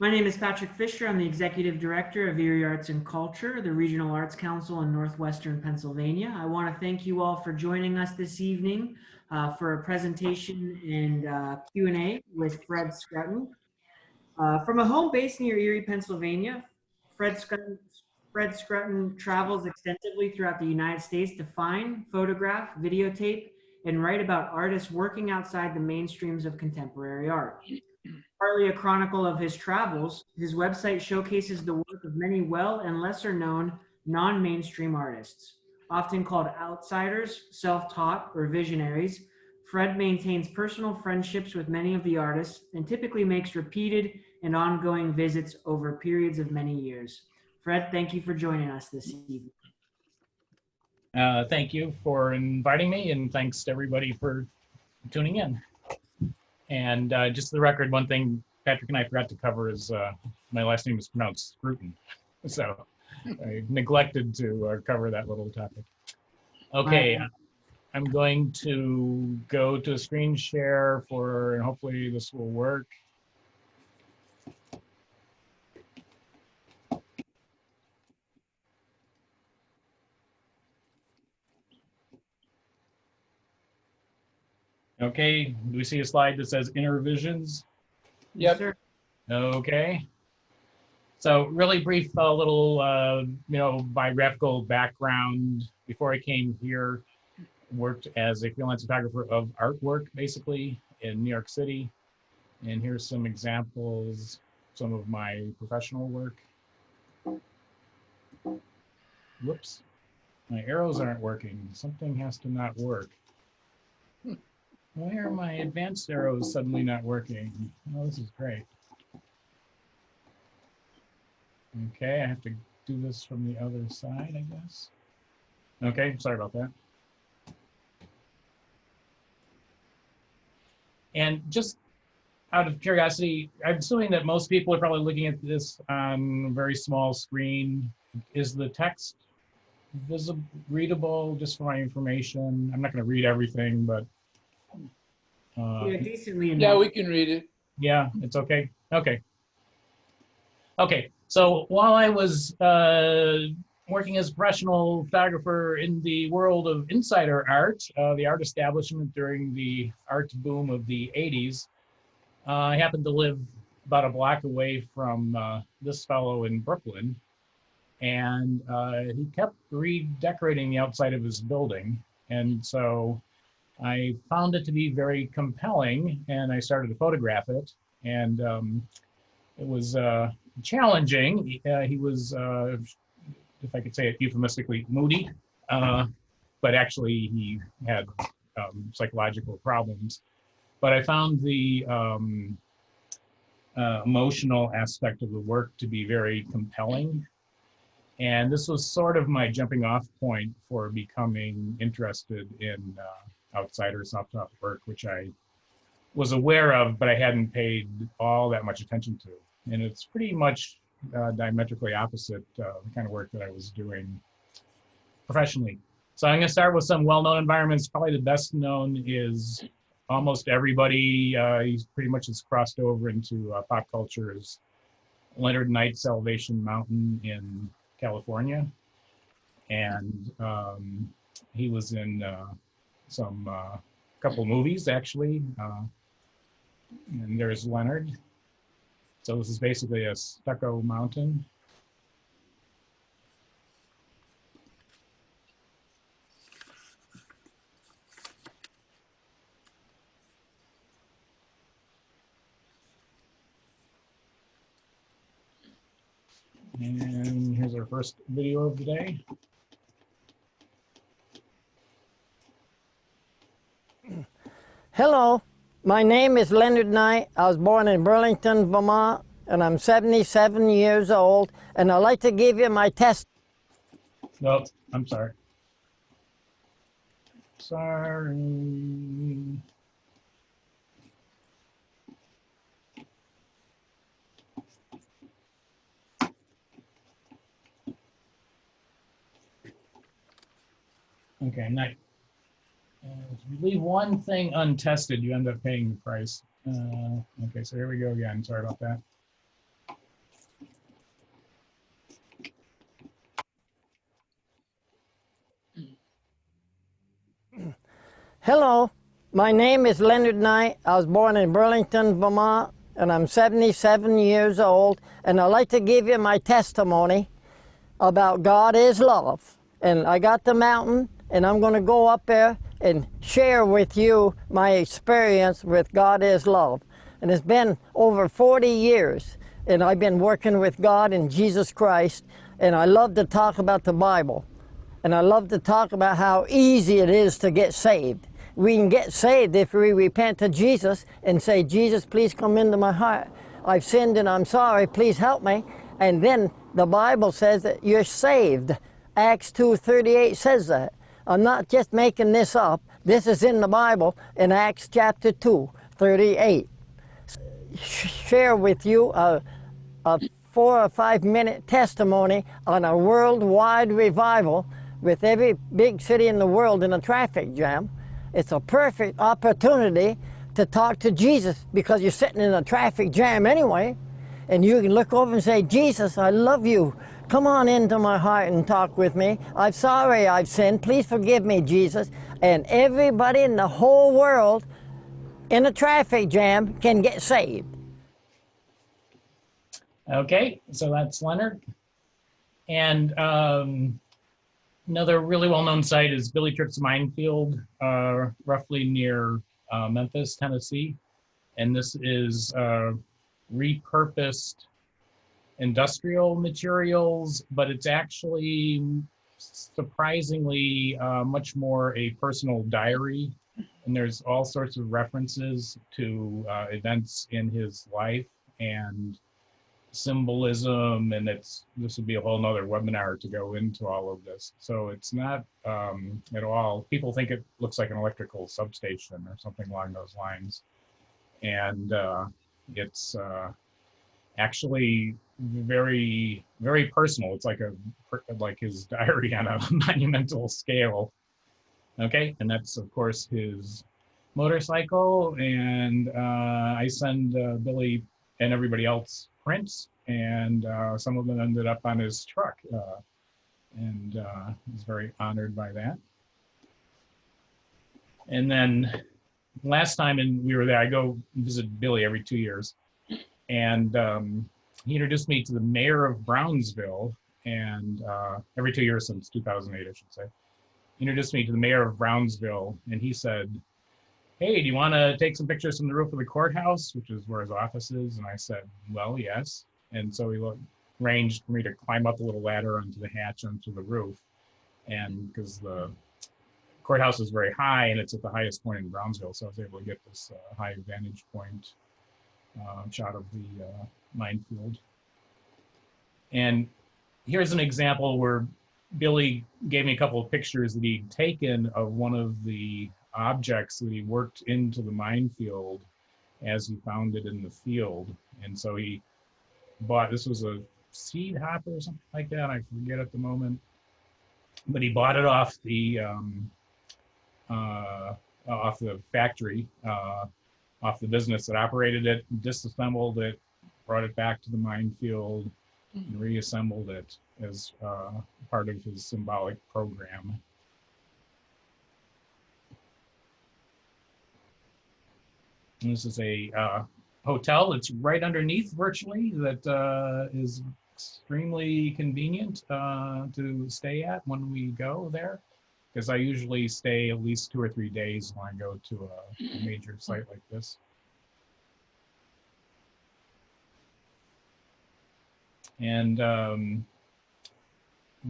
My name is Patrick Fisher. I'm the Executive Director of Erie Arts and Culture, the Regional Arts Council in Northwestern Pennsylvania. I want to thank you all for joining us this evening for a presentation and Q&A with Fred Scruton. From a home base near Erie, Pennsylvania, Fred Scruton travels extensively throughout the United States to find, photograph, videotape, and write about artists working outside the mainstreams of contemporary art. Partly a chronicle of his travels, his website showcases the work of many well and lesser known non-mainstream artists. Often called outsiders, self-taught, or visionaries, Fred maintains personal friendships with many of the artists and typically makes repeated and ongoing visits over periods of many years. Fred, thank you for joining us this evening. Thank you for inviting me, and thanks to everybody for tuning in. And just for the record, one thing Patrick and I forgot to cover is my last name is pronounced Scruton. So I neglected to cover that little topic. Okay, I'm going to go to a screen share and hopefully this will work. Okay, do we see a slide that says Inner Visions? Yep. Sir. Okay. So really brief little, biographical background. Before I came here, worked as a freelance photographer of artwork, basically, in New York City. And here's some examples, some of my professional work. Whoops, my arrows aren't working. Something has to not work. Why are my advanced arrows suddenly not working? Oh, this is great. Okay, I have to do this from the other side, I guess. Okay, sorry about that. And just out of curiosity, I'm assuming that most people are probably looking at this on a very small screen. Is the text visible, readable, just for my information? I'm not going to read everything, but Yeah, decently enough. Yeah, we can read it. yeah, it's okay. Okay. Okay, so while I was working as a professional photographer in the world of insider art, the art establishment during the art boom of the 80s, I happened to live about a block away from this fellow in Brooklyn, and he kept redecorating the outside of his building. And so I found it to be very compelling, and I started to photograph it. And it was challenging. He was, if I could say it euphemistically, moody, but actually he had psychological problems. But I found the emotional aspect of the work to be very compelling. And this was sort of my jumping off point for becoming interested in outsider self-taught work, which I was aware of, but I hadn't paid all that much attention to. And it's pretty much diametrically opposite the kind of work that I was doing professionally. So I'm going to start with some well-known environments. Probably the best known is almost everybody. He's pretty much has crossed over into pop culture is Leonard Knight's Salvation Mountain in California. And he was in some couple movies, actually. And there's Leonard. So this is basically a stucco mountain. And here's our first video of the day. Hello, my name is Leonard Knight. I was born in Burlington, Vermont, and I'm 77 years old, and I'd like to give you my test. No, I'm sorry. Sorry. Okay, night. If you leave one thing untested, you end up paying the price. Okay, so here we go again. Sorry about that. Hello, my name is Leonard Knight. I was born in Burlington, Vermont, and I'm 77 years old. And I'd like to give you my testimony about God is love. And I got the mountain, and I'm going to go up there and share with you my experience with God is love. And it's been over 40 years, and I've been working with God and Jesus Christ, and I love to talk about the Bible. And I love to talk about how easy it is to get saved. We can get saved if we repent to Jesus and say, Jesus, please come into my heart. I've sinned and I'm sorry, please help me. And then the Bible says that you're saved. Acts 2:38 says that. I'm not just making this up. This is in the Bible in Acts chapter 2:38. Share with you a 4 or 5 minute testimony on a worldwide revival with every big city in the world in a traffic jam. It's a perfect opportunity to talk to Jesus because you're sitting in a traffic jam anyway, and you can look over and say, Jesus, I love you. Come on into my heart and talk with me. I'm sorry I've sinned. Please forgive me, Jesus. And everybody in the whole world in a traffic jam can get saved. Okay, so that's Leonard. And another really well-known site is Billy Tripp's Mindfield, roughly near Memphis, Tennessee. And this is repurposed industrial materials, but it's actually surprisingly much more a personal diary. And there's all sorts of references to events in his life and symbolism, and this would be a whole nother webinar to go into all of this. So it's not at all, people think it looks like an electrical substation or something along those lines. And it's actually very, very personal. It's like his diary on a monumental scale. Okay, and that's of course his motorcycle, and I send Billy and everybody else prints, and some of them ended up on his truck, and he's very honored by that. And then last time we were there, I go visit Billy every 2 years, and he introduced me to the mayor of Brownsville, and every 2 years since 2008, I should say. He introduced me to the mayor of Brownsville, and he said, hey, do you want to take some pictures from the roof of the courthouse, which is where his office is? And I said, well, yes. And so he arranged for me to climb up a little ladder onto the hatch onto the roof. And because the courthouse is very high and it's at the highest point in Brownsville, so I was able to get this high vantage point shot of the Mindfield. And here's an example where Billy gave me a couple of pictures that he'd taken of one of the objects that he worked into the Mindfield as he found it in the field. And so he bought, this was a seed hopper or something like that, I forget at the moment, but he bought it off the factory, off the business that operated it, disassembled it, brought it back to the Mindfield, and reassembled it as part of his symbolic program. And this is a hotel that's right underneath virtually that is extremely convenient to stay at when we go there, because I usually stay at least 2 or 3 days when I go to a major site like this. And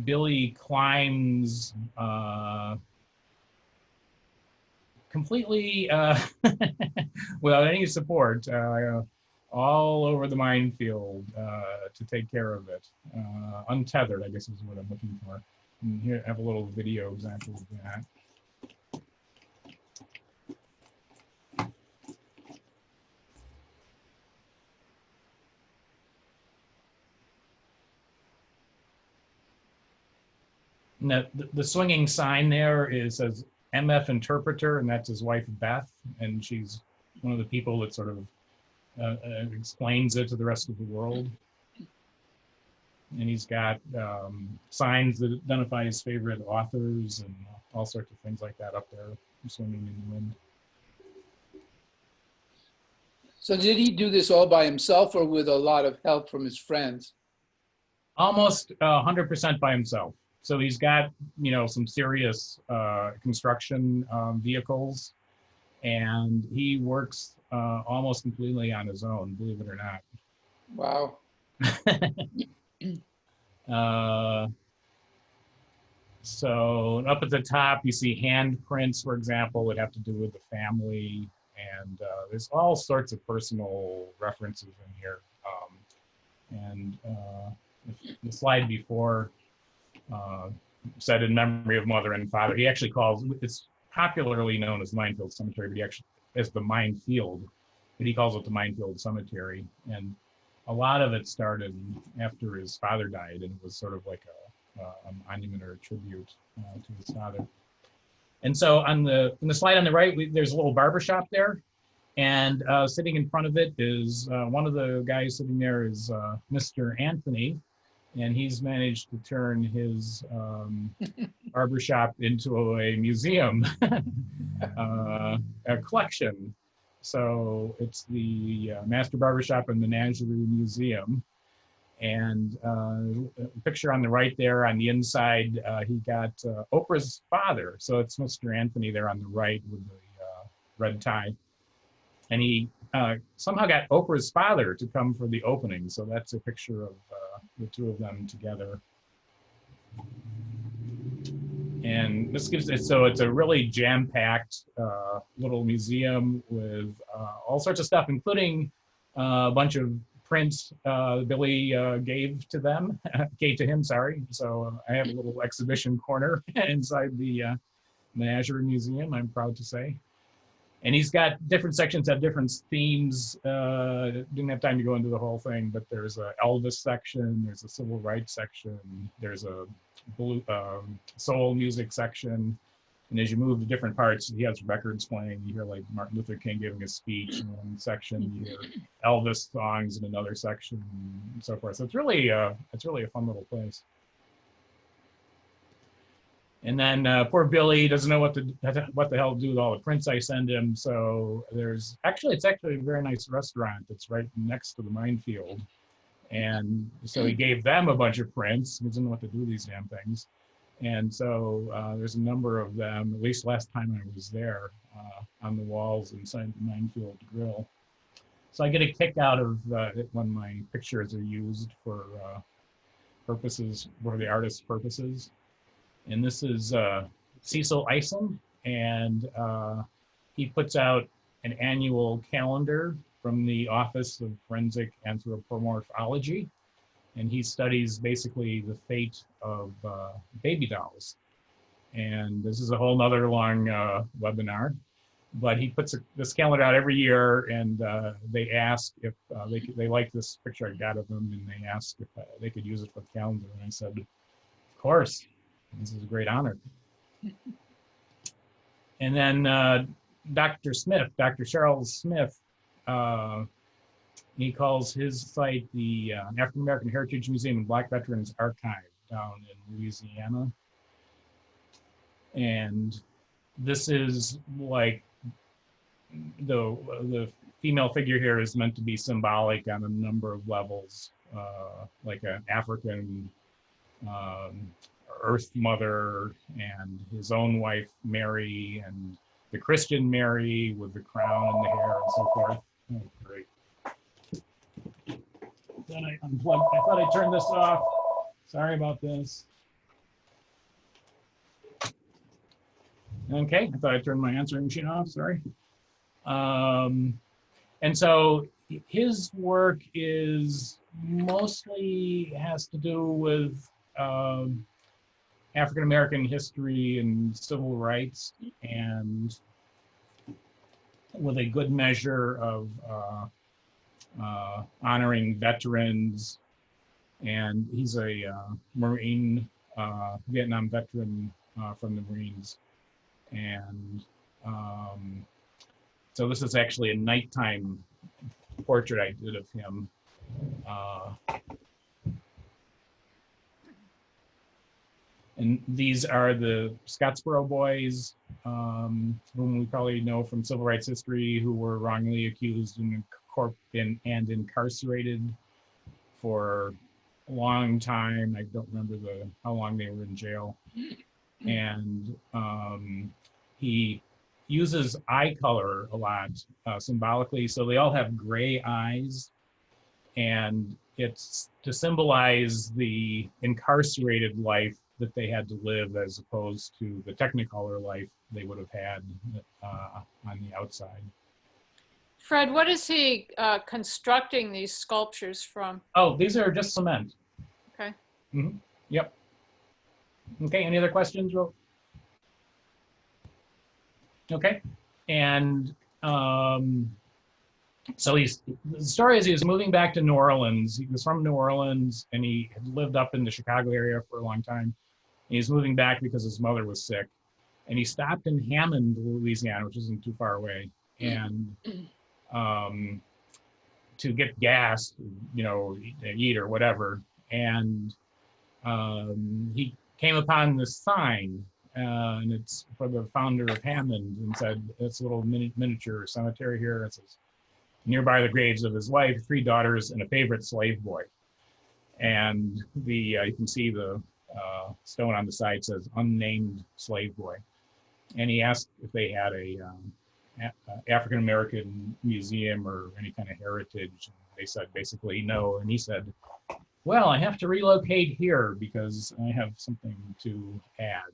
Billy climbs completely without any support all over the Mindfield to take care of it. Untethered, I guess is what I'm looking for. And here I have a little video example of that. And the swinging sign there says MF interpreter, and that's his wife Beth, and she's one of the people that sort of explains it to the rest of the world. And he's got signs that identify his favorite authors and all sorts of things like that up there. swimming in the wind. So did he do this all by himself or with a lot of help from his friends? Almost 100% by himself. So he's got, some serious construction vehicles, and he works almost completely on his own, believe it or not. Wow. So up at the top, you see handprints, for example, that have to do with the family. And there's all sorts of personal references in here. The slide before said in memory of mother and father. He actually calls, it's popularly known as Mindfield Cemetery, but he actually, as the Mindfield, but he calls it the Mindfield Cemetery. And a lot of it started after his father died, and it was sort of like a monument or a tribute to his father. And so on the slide on the right, there's a little barber shop there, and sitting in front of it is one of the guys sitting there is Mr. Anthony, and he's managed to turn his barber shop into a museum, a collection. So it's the Master Barbershop and Menagerie Museum. And a picture on the right there on the inside, he got Oprah's father. So it's Mr. Anthony there on the right with the red tie. And he somehow got Oprah's father to come for the opening. So that's a picture of the two of them together. And this gives it, so it's a really jam-packed little museum with all sorts of stuff, including a bunch of prints Billy gave to him, sorry. So I have a little exhibition corner inside the Menagerie Museum, I'm proud to say. And he's got different sections that have different themes. Didn't have time to go into the whole thing, but there's a Elvis section, there's a civil rights section, there's a soul music section. And as you move to different parts, he has records playing. You hear like Martin Luther King giving a speech in one section, you hear Elvis songs in another section, and so forth. So it's really a fun little place. And then poor Billy doesn't know what the hell to do with all the prints I send him. So it's actually a very nice restaurant that's right next to the Mindfield. And so he gave them a bunch of prints. He doesn't know what to do with these damn things. And so there's a number of them, at least last time I was there, on the walls inside the Mindfield Grill. So I get a kick out of it when my pictures are used for the artist's purposes. And this is Cecil Eisen, and he puts out an annual calendar from the Office of Forensic Anthropomorphology, and he studies basically the fate of baby dolls. And this is a whole nother long webinar, but he puts this calendar out every year, and they ask if they like this picture I got of them, and they asked if they could use it for the calendar, and I said, of course. This is a great honor. And then Dr. Cheryl Smith, he calls his site the African American Heritage Museum and Black Veterans Archive down in Louisiana. And this is like the female figure here is meant to be symbolic on a number of levels, like an African Earth Mother and his own wife Mary, and the Christian Mary with the crown and the hair and so forth. Oh, great. Then I unplugged. I thought I turned this off. Sorry about this. Okay, I thought I turned my answering machine off. Sorry. And so his work is mostly has to do with African American history and civil rights, and with a good measure of honoring veterans. And he's a Marine, Vietnam veteran from the Marines. And so this is actually a nighttime portrait I did of him. And these are the Scottsboro boys. whom we probably know from civil rights history, who were wrongly accused and incarcerated for a long time. I don't remember how long they were in jail. And he uses eye color a lot symbolically. So they all have gray eyes, and it's to symbolize the incarcerated life that they had to live as opposed to the Technicolor life they would have had on the outside. Fred, what is he constructing these sculptures from? Oh, these are just cement. Okay. Mm-hmm. Yep. Okay, any other questions, Ro? Okay, and so the story is he was moving back to New Orleans. He was from New Orleans, and he had lived up in the Chicago area for a long time. And he's moving back because his mother was sick. And he stopped in Hammond, Louisiana, which isn't too far away, and to get gas, you know, eat or whatever. And he came upon this sign, and it's for the founder of Hammond, and said, it's a little miniature cemetery here. It says, nearby the graves of his wife, 3 daughters, and a favorite slave boy. And you can see the stone on the side says, unnamed slave boy. And he asked if they had a African-American museum or any kind of heritage. And they said basically no. And he said, well, I have to relocate here because I have something to add.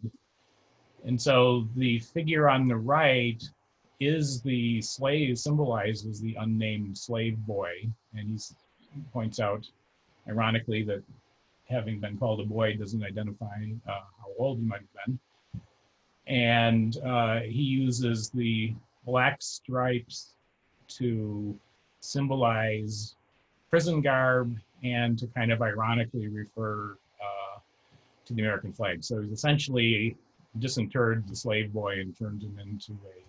And so the figure on the right is the slave, symbolizes the unnamed slave boy. And he points out, ironically, that having been called a boy doesn't identify how old he might have been. And he uses the black stripes to symbolize prison garb and to kind of ironically refer to the American flag. So he's essentially disinterred the slave boy and turned him into a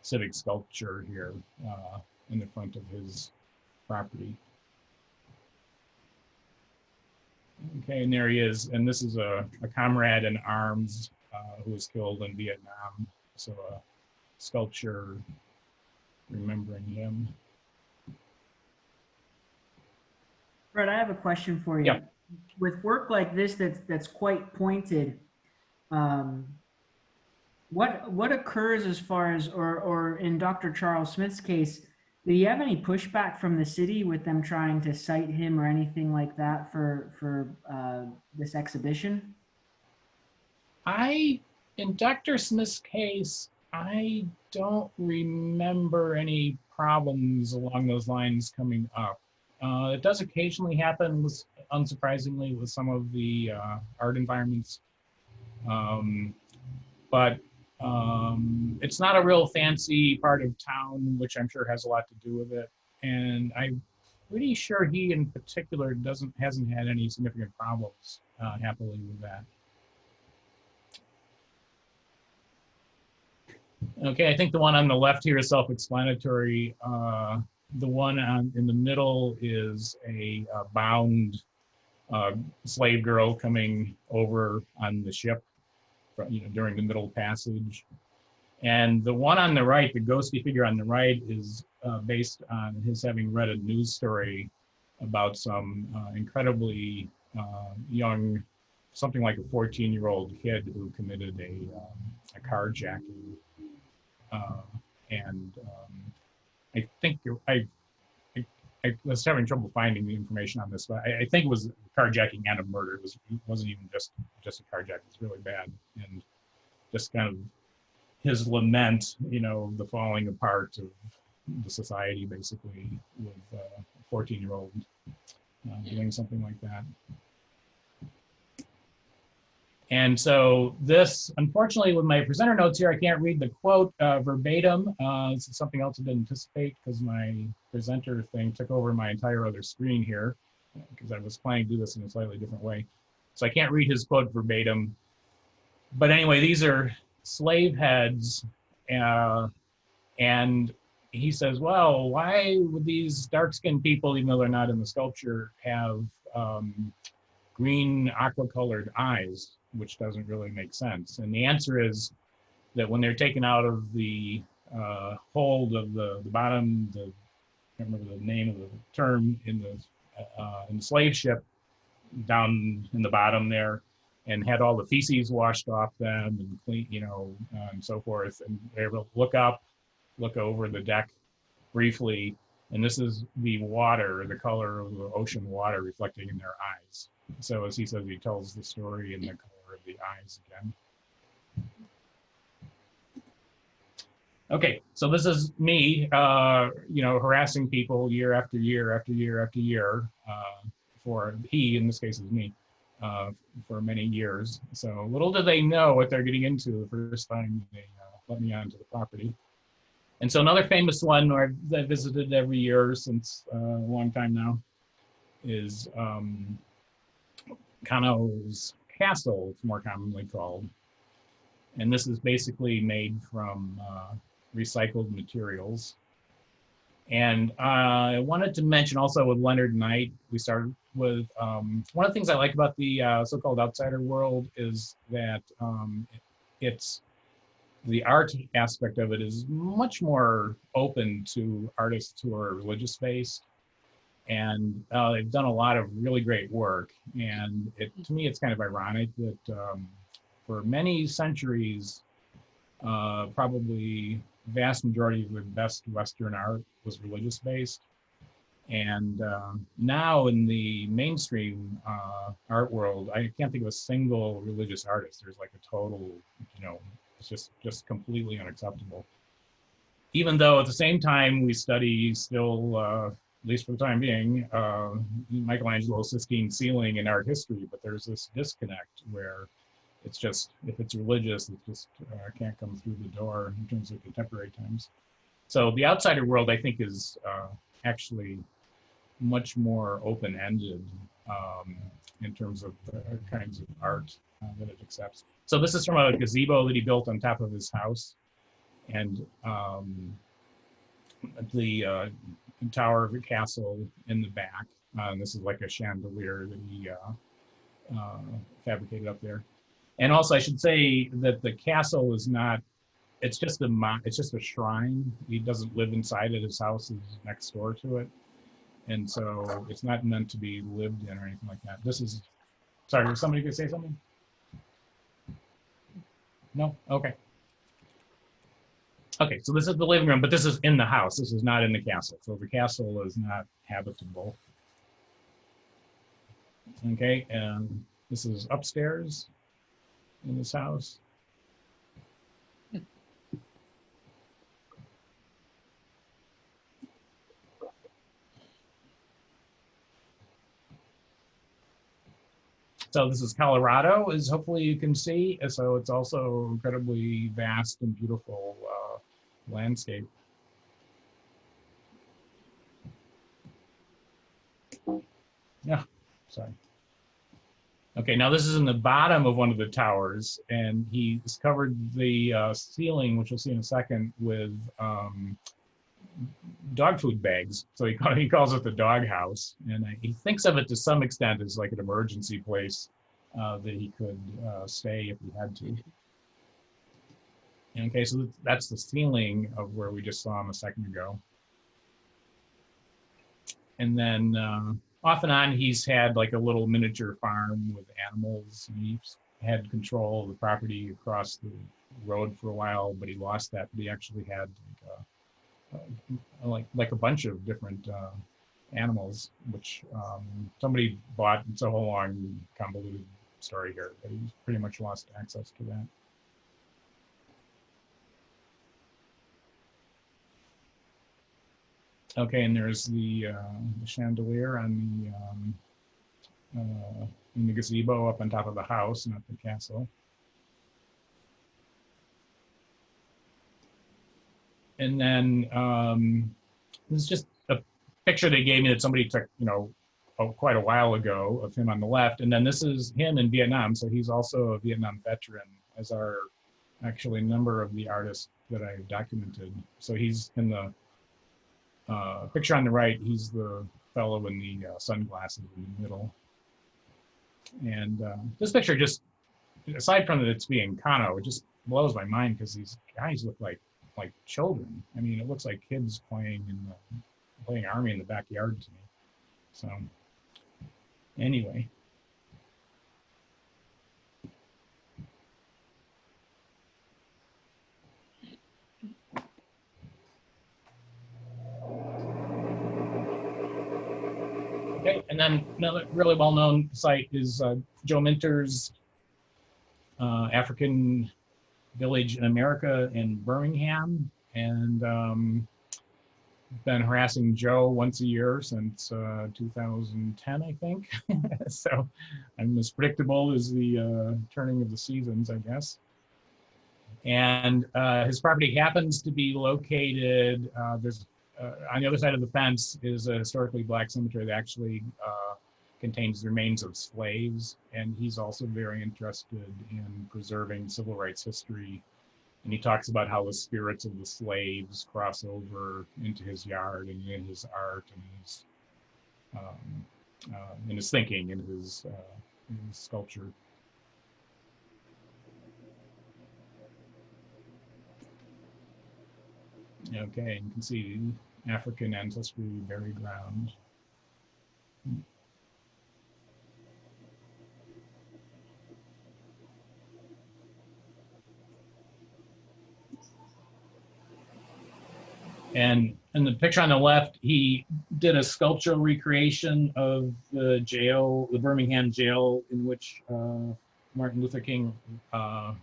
civic sculpture here in the front of his property. Okay, and there he is. And this is a comrade in arms who was killed in Vietnam. So a sculpture remembering him. Fred, I have a question for you. Yeah. With work like this that's quite pointed, what occurs as far as, or in Dr. Charles Smith's case, do you have any pushback from the city with them trying to cite him or anything like that for this exhibition? In Dr. Smith's case, I don't remember any problems along those lines coming up. It does occasionally happen, unsurprisingly, with some of the art environments. But it's not a real fancy part of town, which I'm sure has a lot to do with it. And I'm pretty sure he in particular hasn't had any significant problems, happily, with that. Okay, I think the one on the left here is self-explanatory. The one in the middle is a bound slave girl coming over on the ship, during the middle passage. And the one on the right, the ghostly figure on the right, is based on his having read a news story about some incredibly young, something like a 14-year-old kid who committed a carjacking. I think I was having trouble finding the information on this, but I think it was carjacking and a murder. It wasn't even just a carjacking. It's really bad, and just kind of his lament, the falling apart of the society, basically, with a 14-year-old doing something like that. And so this, unfortunately, with my presenter notes here, I can't read the quote verbatim. This is something else I didn't anticipate because my presenter thing took over my entire other screen here because I was planning to do this in a slightly different way. So I can't read his quote verbatim. But anyway, these are slave heads. And he says, well, why would these dark-skinned people, even though they're not in the sculpture, have green aqua-colored eyes, which doesn't really make sense. And the answer is that when they're taken out of the hold of the bottom, I can't remember the name of the term, in the slave ship down in the bottom there, and had all the feces washed off them and clean, and so forth. And they're able to look up, look over the deck briefly, and this is the water, the color of the ocean water reflecting in their eyes. So as he says, he tells the story in the color of the eyes again. Okay, so this is me, harassing people year after year after year after year, for he, in this case is me, for many years. So little do they know what they're getting into the first time they let me onto the property. And so another famous one where I've visited every year since a long time now is Cano's Castle, it's more commonly called. And this is basically made from recycled materials. And I wanted to mention also with Leonard Knight, we started with, one of the things I like about the so-called outsider world is that it's, the art aspect of it is much more open to artists who are religious based. And they've done a lot of really great work. And to me, it's kind of ironic that for many centuries, probably vast majority of the best Western art was religious based. And now in the mainstream art world, I can't think of a single religious artist. There's like a total, it's just completely unacceptable. Even though at the same time we study still, at least for the time being, Michelangelo's Sistine ceiling in art history, but there's this disconnect where it's just, if it's religious, it just can't come through the door in terms of contemporary times. So the outsider world, I think, is actually much more open-ended in terms of the kinds of art that it accepts. So this is from a gazebo that he built on top of his house. And the tower of the castle in the back. This is like a chandelier that he fabricated up there. And also, I should say that the castle is not, it's just a shrine. He doesn't live inside it. His house is next door to it. And so it's not meant to be lived in or anything like that. This is, sorry, was somebody going to say something? No? Okay. Okay, so this is the living room, but this is in the house. This is not in the castle. So the castle is not habitable. Okay, and this is upstairs in this house. So this is Colorado, as hopefully you can see. So it's also incredibly vast and beautiful landscape. Yeah, sorry. Okay, now this is in the bottom of one of the towers, and he's covered the ceiling, which you'll see in a second, with dog food bags. So he calls it the dog house, and he thinks of it to some extent as like an emergency place that he could stay if he had to. Okay, so that's the ceiling of where we just saw him a second ago. And then off and on, he's had like a little miniature farm with animals. He's had control of the property across the road for a while, but he lost that. But he actually had like a bunch of different animals, which somebody bought. It's a whole long convoluted story here, but he's pretty much lost access to that. Okay, and there's the chandelier on the in the gazebo up on top of the house, not the castle. And then this is just a picture they gave me that somebody took, quite a while ago of him on the left. And then this is him in Vietnam. So he's also a Vietnam veteran, as are actually a number of the artists that I've documented. So he's in the picture on the right, he's the fellow in the sunglasses in the middle. And this picture just, aside from it's being Kano, it just blows my mind because these guys look like children. I mean, it looks like kids playing army in the backyard to me. So anyway. Okay, and then another really well-known site is Joe Minter's African Village in America in Birmingham, and been harassing Joe once a year since 2010, I think. So I'm as predictable as the turning of the seasons, I guess. And his property happens to be located, there's on the other side of the fence is a historically black cemetery that actually contains the remains of slaves. And he's also very interested in preserving civil rights history. And he talks about how the spirits of the slaves cross over into his yard and in his art and in his thinking, in his sculpture. Okay, you can see African ancestry buried ground. And in the picture on the left, he did a sculptural recreation of the jail, the Birmingham jail, in which Martin Luther King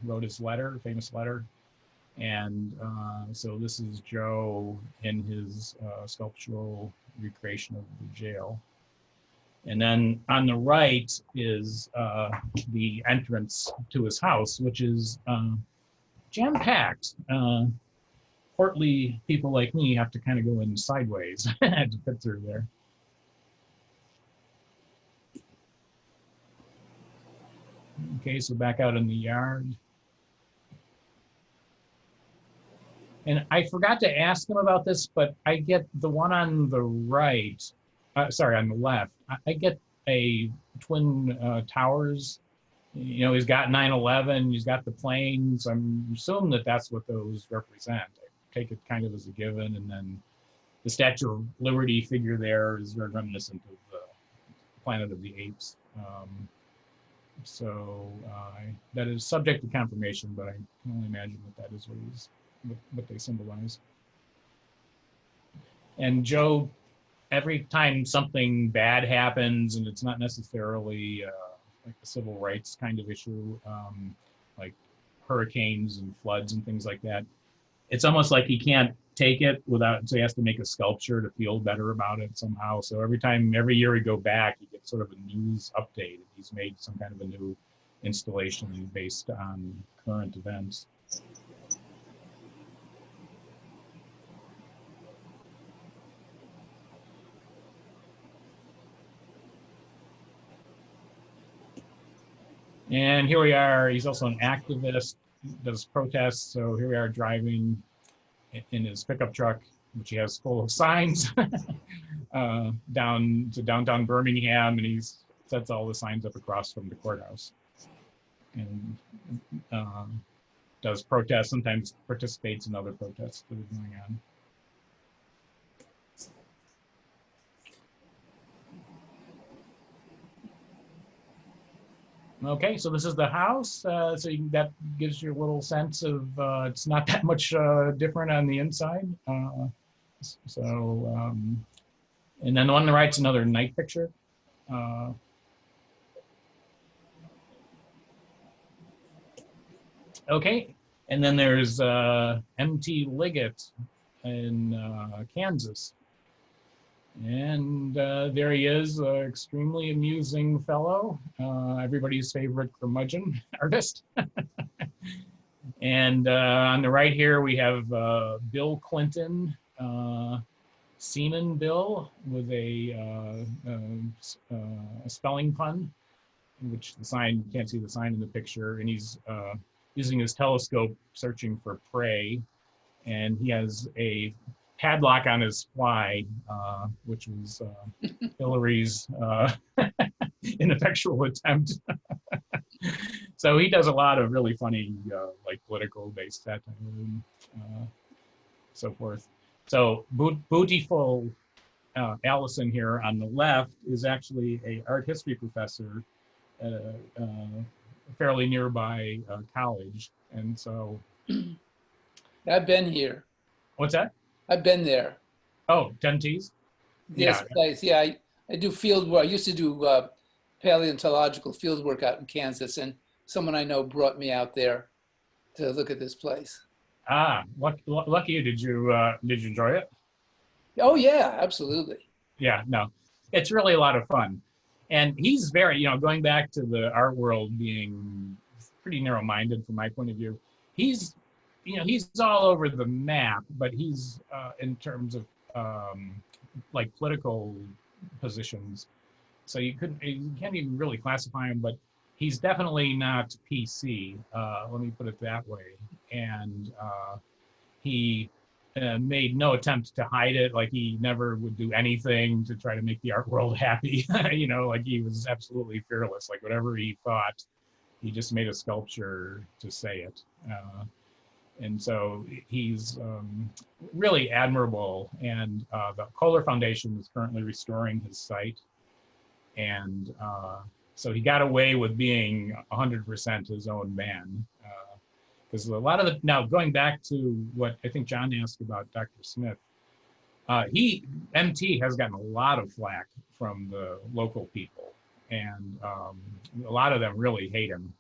wrote his letter, famous letter. And so this is Joe in his sculptural recreation of the jail. And then on the right is the entrance to his house, which is jam-packed. Portly people like me have to kind of go in sideways to fit through there. Okay, so back out in the yard. And I forgot to ask him about this, but I get the one on the right, sorry, on the left, I get a twin towers. You know, he's got 9/11, he's got the planes. I'm assuming that that's what those represent. I take it kind of as a given. And then the Statue of Liberty figure there is very reminiscent of the Planet of the Apes. So that is subject to confirmation, but I can only imagine that that is what they symbolize. And Joe, every time something bad happens, and it's not necessarily like a civil rights kind of issue, like hurricanes and floods and things like that, it's almost like he can't take it without, so he has to make a sculpture to feel better about it somehow. So every year we go back, he gets sort of a news update. He's made some kind of a new installation based on current events. And here we are, he's also an activist, does protests. So here we are driving in his pickup truck, which he has full of signs, down to downtown Birmingham, and he sets all the signs up across from the courthouse. And does protests, sometimes participates in other protests that are going on. Okay, so this is the house. So that gives you a little sense of it's not that much different on the inside. And then the one on the right's another night picture. Okay, and then there's M.T. Liggett in Kansas. And there he is, extremely amusing fellow, everybody's favorite curmudgeon artist. And on the right here, we have Bill Clinton, Seaman Bill, with a spelling pun, which the sign, you can't see the sign in the picture, and he's using his telescope searching for prey, and he has a padlock on his fly, which was Hillary's ineffectual attempt So he does a lot of really funny, like political-based satire and so forth. So Bootiful Allison here on the left is actually a art history professor at a fairly nearby college. And so, I've been here. what's that? I've been there. Oh, 10 T's? This place, yeah. I do field work. I used to do paleontological field work out in Kansas, and someone I know brought me out there to look at this place. Ah, lucky you. Did you enjoy it? Oh yeah, absolutely. Yeah, no, it's really a lot of fun. And he's very, going back to the art world being pretty narrow-minded from my point of view, he's all over the map, but he's in terms of like political positions. So you can't even really classify him, but he's definitely not PC. Let me put it that way. And he made no attempt to hide it. Like he never would do anything to try to make the art world happy. Like he was absolutely fearless. Like whatever he thought, he just made a sculpture to say it. And so he's really admirable. And the Kohler Foundation is currently restoring his site. And so he got away with being 100% his own man. Because a lot of now going back to what I think John asked about Dr. Smith, MT has gotten a lot of flack from the local people. And a lot of them really hate him.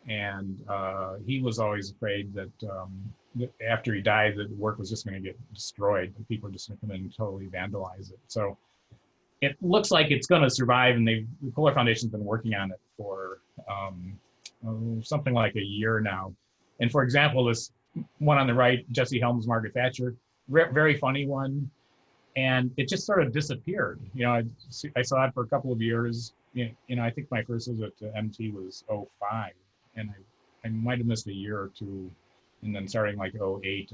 And he was always afraid that after he died, the work was just going to get destroyed. And people are just going to come in and totally vandalize it. So it looks like it's going to survive. And the Kohler Foundation's been working on it for something like a year now. And for example, this one on the right, Jesse Helms, Margaret Thatcher, very funny one. And it just sort of disappeared. I saw it for a couple of years. I think my first visit to MT was 2005. And I might have missed a year or two, and then starting like 2008,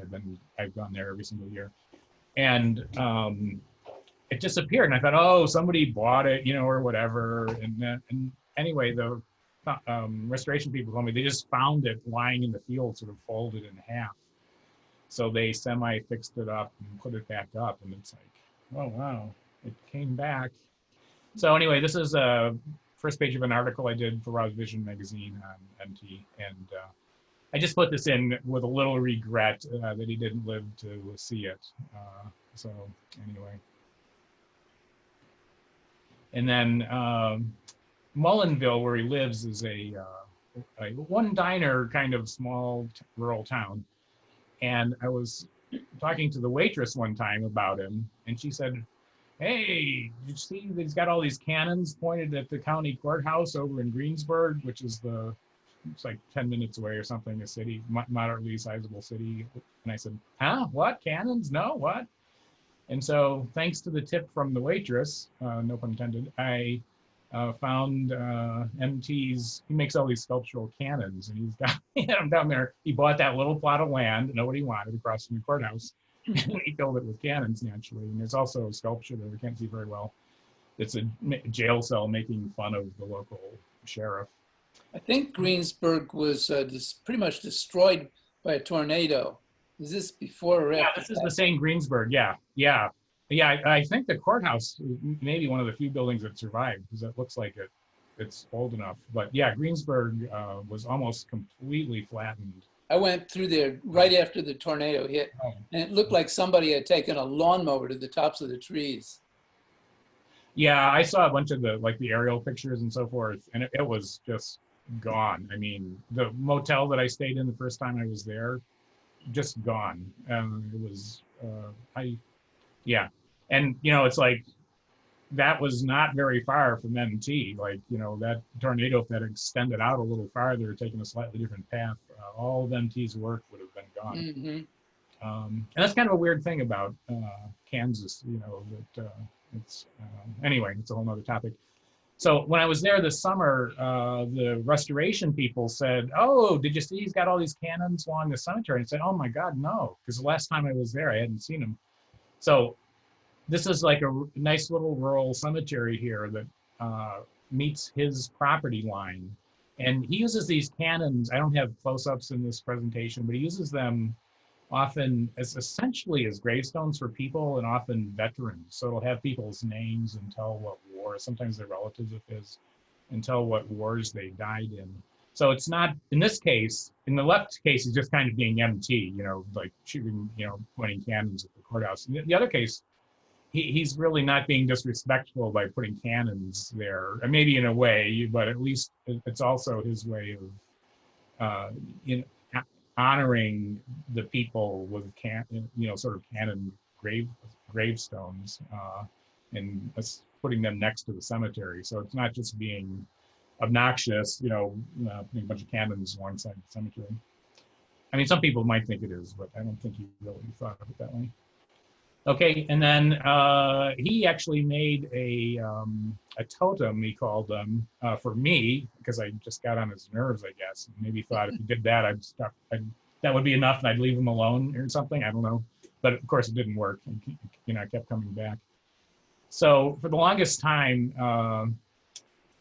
I've gone there every single year, and it disappeared. And I thought, oh, somebody bought it, or whatever. And anyway, the restoration people told me they just found it lying in the field, sort of folded in half. So they semi-fixed it up and put it back up, and it's like, oh wow, it came back. So anyway, this is a first page of an article I did for Raw's Vision magazine on MT, and I just put this in with a little regret that he didn't live to see it. So anyway, and then Mullinville, where he lives, is a one diner kind of small rural town, and I was talking to the waitress one time about him, and she said, hey, you see he's got all these cannons pointed at the county courthouse over in Greensburg, which is it's like 10 minutes away or something, a city, moderately sizable city. And I said, huh, what, cannons? No, what? And so thanks to the tip from the waitress, no pun intended, I found MT's, he makes all these sculptural cannons, and he's got them down there. He bought that little plot of land, nobody wanted, across from the courthouse. And he filled it with cannons naturally. And there's also a sculpture that we can't see very well. It's a jail cell making fun of the local sheriff. I think Greensburg was pretty much destroyed by a tornado. Is this before or after? Yeah, this is the same Greensburg. Yeah. I think the courthouse may be one of the few buildings that survived, because it looks like it's old enough. But yeah, Greensburg was almost completely flattened. I went through there right after the tornado hit, and it looked like somebody had taken a lawnmower to the tops of the trees. Yeah, I saw a bunch of the aerial pictures and so forth, and it was just gone. I mean, the motel that I stayed in the first time I was there, just gone. It was, and it's like, that was not very far from MT. Like, that tornado, if that extended out a little farther, taking a slightly different path, all of MT's work would have been gone. Mm-hmm. And that's kind of a weird thing about Kansas, that it's, anyway, it's a whole nother topic. So when I was there this summer, the restoration people said, oh, did you see he's got all these cannons along the cemetery? And I said, oh my God, no, because the last time I was there, I hadn't seen them. So this is like a nice little rural cemetery here that meets his property line. And he uses these cannons. I don't have close-ups in this presentation, but he uses them often as essentially as gravestones for people and often veterans. So it'll have people's names and tell what war, sometimes they're relatives of his, and tell what wars they died in. So it's not, in this case, in the left case, he's just kind of being MT, like shooting, pointing cannons at the courthouse. In the other case, he's really not being disrespectful by putting cannons there, and maybe in a way, but at least it's also his way of, honoring the people with sort of cannon gravestones, and putting them next to the cemetery. So it's not just being obnoxious, putting a bunch of cannons alongside the cemetery. I mean, some people might think it is, but I don't think he really thought of it that way. Okay, and then he actually made a totem, he called them, for me, because I just got on his nerves, I guess. Maybe thought if he did that, that would be enough and I'd leave him alone or something, I don't know. But of course it didn't work, and I kept coming back. So for the longest time,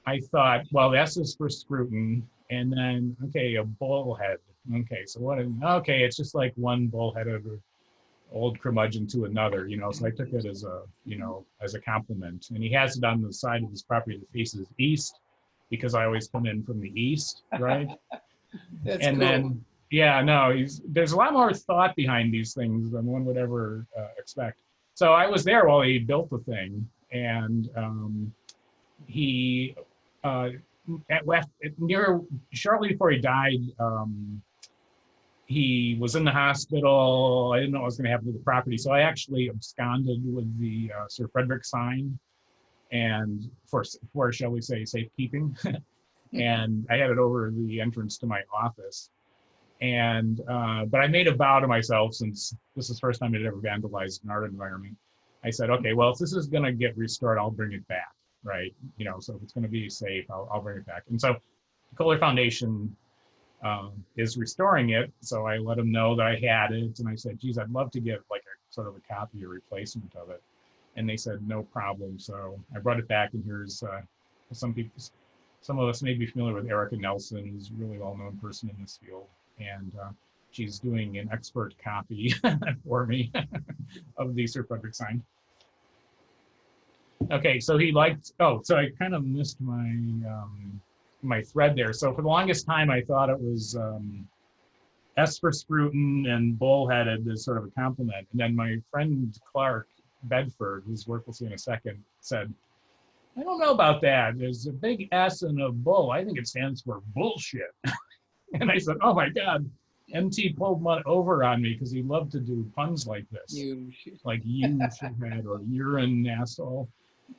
I thought, well, S is for Scruton, and then, okay, a bullhead. Okay, so okay, it's just like one bullheaded old curmudgeon to another, so I took it as a compliment. And he has it on the side of his property that faces east, because I always come in from the east, right? That's and cool. Then, yeah, no, there's a lot more thought behind these things than one would ever expect. So I was there while he built the thing, and he, shortly before he died, he was in the hospital. I didn't know what was going to happen to the property. So I actually absconded with the Sir Frederick sign, and for shall we say, safekeeping. And I had it over the entrance to my office. And, but I made a vow to myself, since this is the first time I'd ever vandalized an art environment. I said, okay, well, if this is going to get restored, I'll bring it back, right? So if it's going to be safe, I'll bring it back. And so the Kohler Foundation is restoring it. So I let them know that I had it, and I said, geez, I'd love to get like a sort of a copy or replacement of it. And they said, no problem. So I brought it back, and here's some of us may be familiar with Erica Nelson, who's a really well-known person in this field. And she's doing an expert copy for me of the Sir Frederick sign. Okay, so so I kind of missed my my thread there. So for the longest time, I thought it was S for Scruton and bullheaded as sort of a compliment. And then my friend Clarke, Bedford, whose work we'll see in a second, said, I don't know about that. There's a big S and a bull. I think it stands for bullshit. And I said, oh my God, MT pulled one over on me because he loved to do puns like this. Like you shithead or you're an asshole.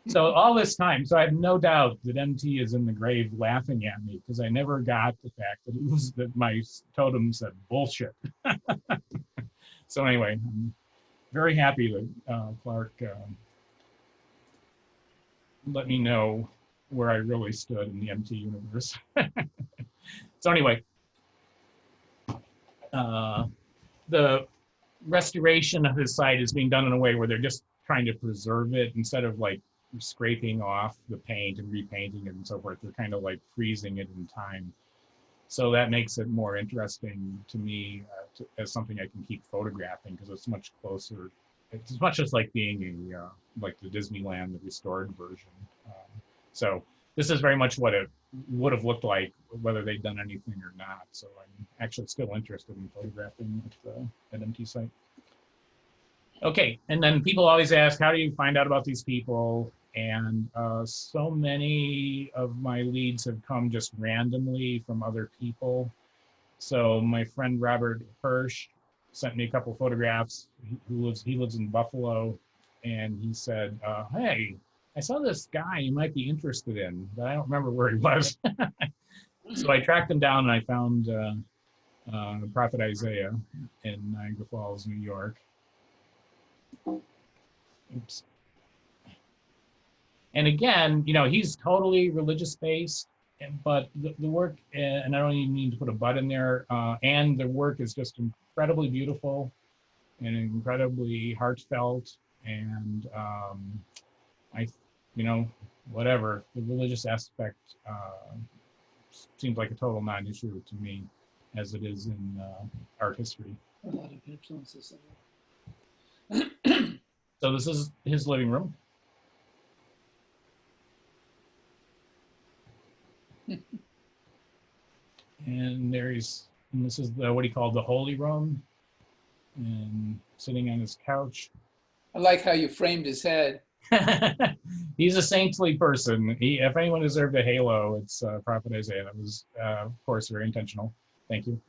So all this time, so I have no doubt that MT is in the grave laughing at me, because I never got the fact that my totem said bullshit. So anyway, I'm very happy that Clarke let me know where I really stood in the MT universe. So anyway, the restoration of his site is being done in a way where they're just trying to preserve it instead of like scraping off the paint and repainting it and so forth. They're kind of like freezing it in time. So that makes it more interesting to me as something I can keep photographing, because it's much closer. It's as much as like being like the Disneyland, the restored version. So this is very much what it would have looked like whether they'd done anything or not. So I'm actually still interested in photographing at MT site. Okay, and then people always ask, how do you find out about these people? And so many of my leads have come just randomly from other people. So my friend Robert Hirsch sent me a couple of photographs. He lives in Buffalo, and he said, hey, I saw this guy you might be interested in, but I don't remember where he was. So I tracked him down, and I found Prophet Isaiah in Niagara Falls, New York. Oops. And again, he's totally religious based, but the work, and I don't even need to put a but in there, and the work is just incredibly beautiful and incredibly heartfelt, and whatever, the religious aspect seems like a total non-issue to me, as it is in art history. A lot of influences. So this is his living room. And this is what he called the holy room, and sitting on his couch. I like how you framed his head. He's a saintly person. If anyone deserved a halo, it's Prophet Isaiah. That was, of course, very intentional. Thank you.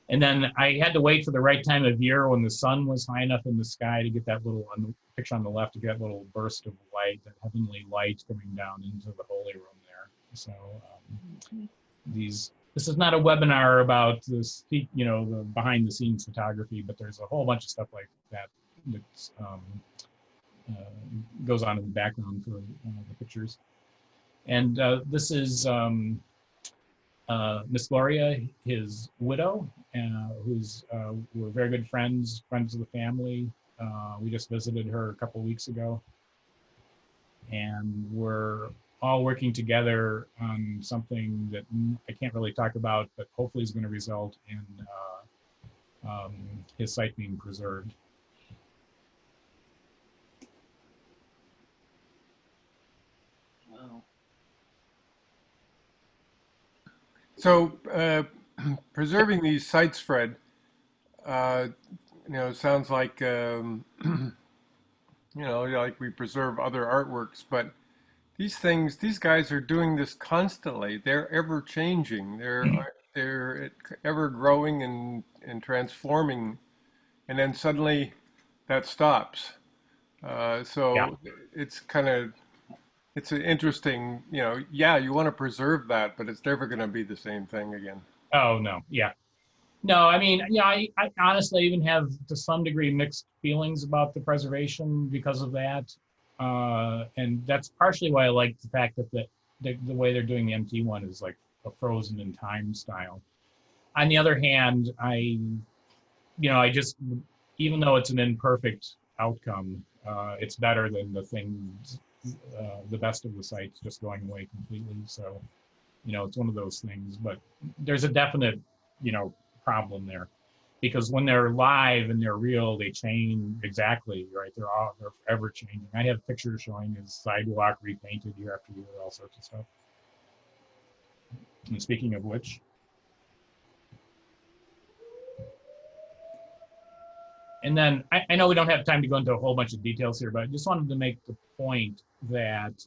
And then I had to wait for the right time of year when the sun was high enough in the sky to get that little, on the picture on the left, to get that little burst of light, that heavenly light coming down into the holy room there. So this is not a webinar about this, the behind the scenes photography, but there's a whole bunch of stuff like that that's goes on in the background for the pictures. And this is Miss Gloria, his widow, we're very good friends of the family. We just visited her a couple weeks ago, and we're all working together on something that I can't really talk about, but hopefully is going to result in his site being preserved. Wow. So preserving these sites, Fred, sounds like, like we preserve other artworks, but these guys are doing this constantly. They're ever changing. They're ever growing and transforming, and then suddenly that stops. So it's an interesting, you want to preserve that, but it's never going to be the same thing again. Oh, no. Yeah. No, I mean, I honestly even have, to some degree, mixed feelings about the preservation because of that. And that's partially why I like the fact that the way they're doing the MT one is like a frozen in time style. On the other hand, I just, even though it's an imperfect outcome, it's better than the best of the sites just going away completely. So, it's one of those things, but there's a definite, problem there, because when they're live and they're real, they change exactly, right? They're forever changing. I have pictures showing his sidewalk repainted year after year, all sorts of stuff. And speaking of which, and then I know we don't have time to go into a whole bunch of details here, but I just wanted to make the point that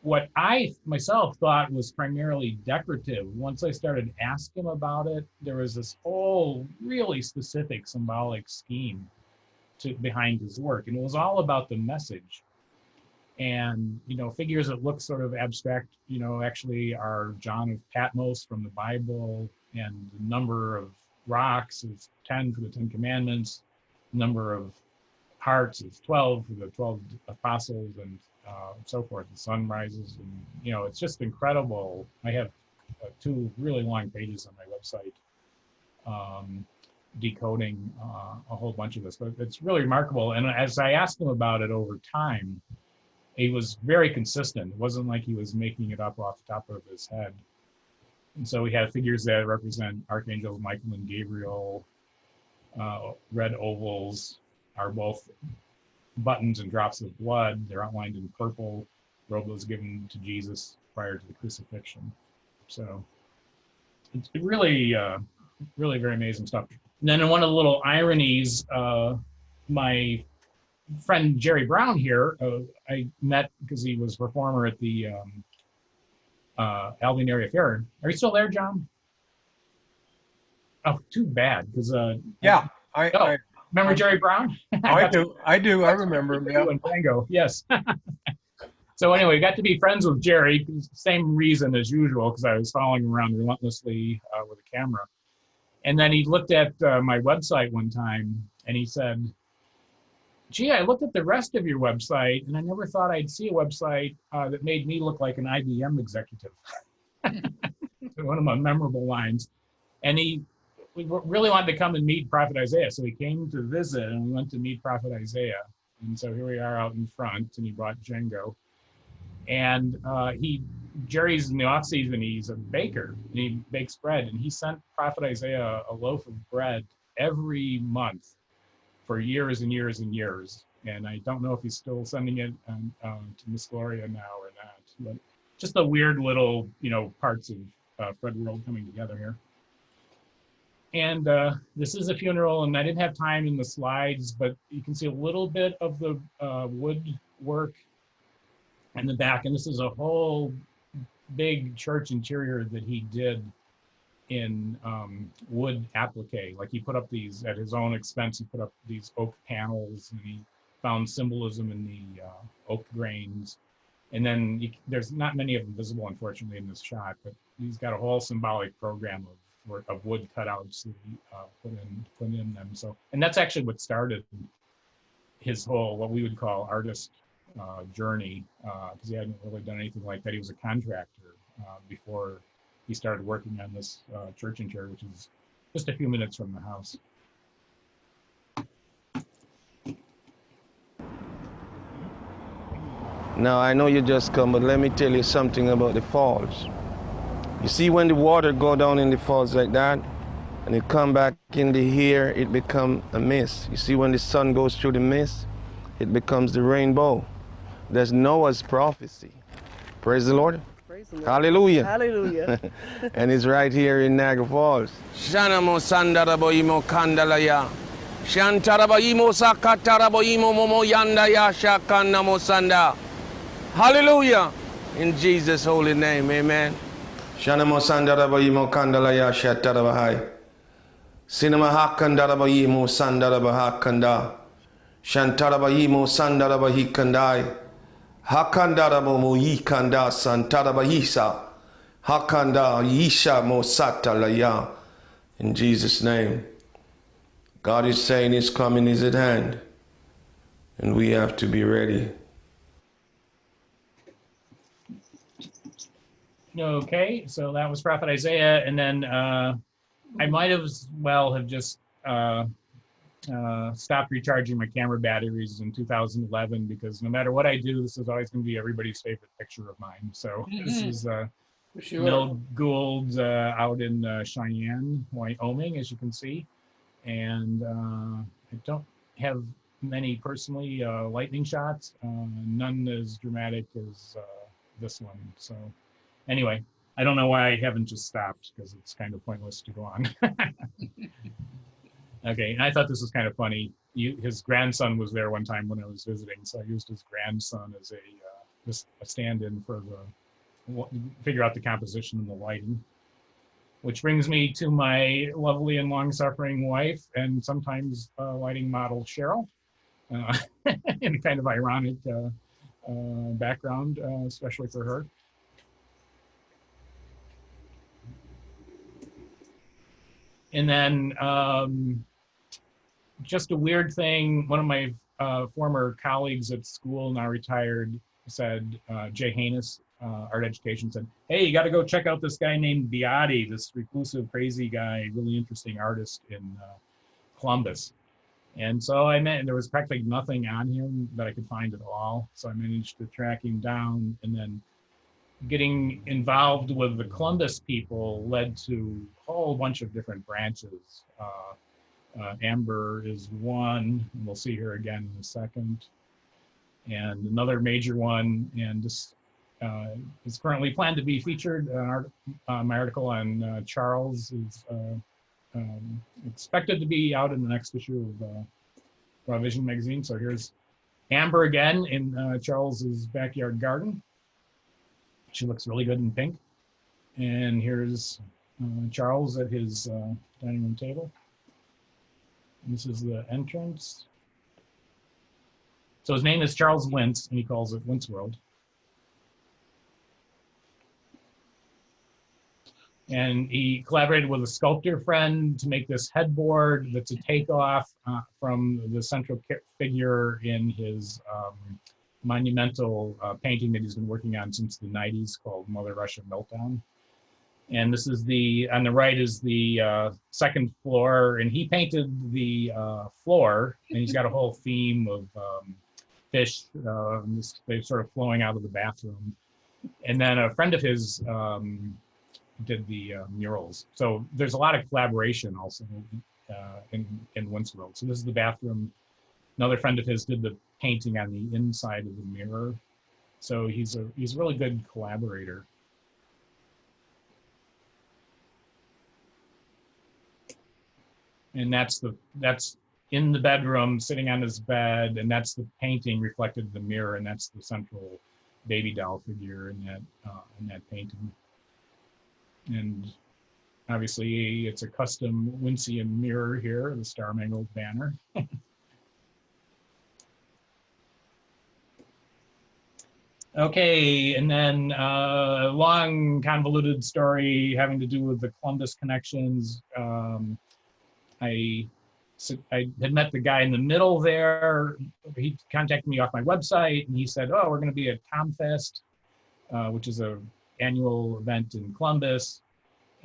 what I myself thought was primarily decorative, once I started asking about it, there was this whole really specific symbolic scheme behind his work. And it was all about the message. And, figures that look sort of abstract, actually are John of Patmos from the Bible, and the number of rocks is 10 for the 10 Commandments, number of hearts is 12 for the 12 apostles, and so forth. The sun rises, and it's just incredible. I have 2 really long pages on my website decoding a whole bunch of this, but it's really remarkable. And as I asked him about it over time, he was very consistent. It wasn't like he was making it up off the top of his head. And so we have figures that represent archangels Michael and Gabriel. Red ovals are both buttons and drops of blood. They're outlined in purple. Robe was given to Jesus prior to the crucifixion. So it's really, really very amazing stuff. And then in one of the little ironies, my friend Jerry Brown here, I met because he was a performer at the Albion Area Fair. Are you still there, John? Oh, too bad, because I remember Jerry Brown? I do. I remember him. Yeah. And Tango, yes. So anyway, got to be friends with Jerry. Same reason as usual, because I was following him around relentlessly with a camera. And then he looked at my website one time, and he said, "Gee, I looked at the rest of your website, and I never thought I'd see a website that made me look like an IBM executive." One of my memorable lines. And we really wanted to come and meet Prophet Isaiah. So he came to visit, and we went to meet Prophet Isaiah. And so here we are out in front, and he brought Django. And he Jerry's in the off season, he's a baker and he bakes bread, and he sent Prophet Isaiah a loaf of bread every month for years and years and years. And I don't know if he's still sending it to Miss Gloria now or not, but just the weird little, parts of Fred World coming together here. And this is a funeral, and I didn't have time in the slides, but you can see a little bit of the woodwork in the back. And this is a whole big church interior that he did in wood applique. Like he put up these, at his own expense, he put up these oak panels, and he found symbolism in the oak grains. And then there's not many of them visible, unfortunately, in this shot, but he's got a whole symbolic program of wood cutouts that he put in them. So, and that's actually what started his whole, what we would call artist journey, because he hadn't really done anything like that. He was a contractor before he started working on this church interior, which is just a few minutes from the house. Now, I know you just come, but let me tell you something about the falls. You see, when the water go down in the falls like that, and it come back in the here, it become a mist. You see, when the sun goes through the mist, it becomes the rainbow. That's Noah's prophecy. Praise the Lord. Praise the Lord. Hallelujah. Hallelujah. And it's right here in Niagara Falls. Shanamo sandarabo imo kandalaya. Shantarabo imo sakatarabo imo momo yandaya shakanamo sanda. Hallelujah. In Jesus' holy name, amen. Shanamo sandarabo imo kandalaya shatarabahai. Sinama hakandarabo imo sandarabo hakanda. Shantarabo imo sandarabo hikandai. Hakandarabo mo yikanda santarabo hisa. Hakanda yisha mo satalaya. In Jesus' name. God is saying his coming is at hand. And we have to be ready. Okay, so that was Prophet Isaiah, and then I might have just stopped recharging my camera batteries in 2011, because no matter what I do, this is always going to be everybody's favorite picture of mine. So this is Mill Gould out in Cheyenne, Wyoming, as you can see, and I don't have many personally lightning shots, none as dramatic as this one. So. Anyway, I don't know why I haven't just stopped, because it's kind of pointless to go on. Okay, and I thought this was kind of funny. His grandson was there one time when I was visiting, so I used his grandson as a stand-in for figure out the composition and the lighting. Which brings me to my lovely and long-suffering wife, and sometimes lighting model Cheryl, in a kind of ironic background, especially for her. And then just a weird thing, one of my former colleagues at school, now retired, said, Jay Haynes, art education, said, hey, you got to go check out this guy named Biotti, this reclusive, crazy guy, really interesting artist in Columbus. And so there was practically nothing on him that I could find at all. So I managed to track him down, and then getting involved with the Columbus people led to a whole bunch of different branches. Amber is one, and we'll see her again in a second. And another major one, and this is currently planned to be featured. My article on Charles is expected to be out in the next issue of Raw Vision magazine. So here's Amber again in Charles's backyard garden. She looks really good in pink. And here's Charles at his dining room table. And this is the entrance. So his name is Charles Wince, and he calls it Wince World. And he collaborated with a sculptor friend to make this headboard that's a takeoff from the central figure in his monumental painting that he's been working on since the 90s called Mother Russia Meltdown. And this is on the right is the second floor, and he painted the floor, and he's got a whole theme of fish, they're sort of flowing out of the bathroom. And then a friend of his did the murals. So there's a lot of collaboration also in Wince World. So this is the bathroom. Another friend of his did the painting on the inside of the mirror. So he's a really good collaborator. And that's in the bedroom, sitting on his bed, and that's the painting reflected in the mirror, and that's the central baby doll figure in that painting. And obviously, it's a custom Wincian mirror here, the Star Mangled Banner. Okay, and then a long convoluted story having to do with the Columbus connections. I had met the guy in the middle there. He contacted me off my website, and he said, "Oh, we're going to be at ComFest, which is an annual event in Columbus."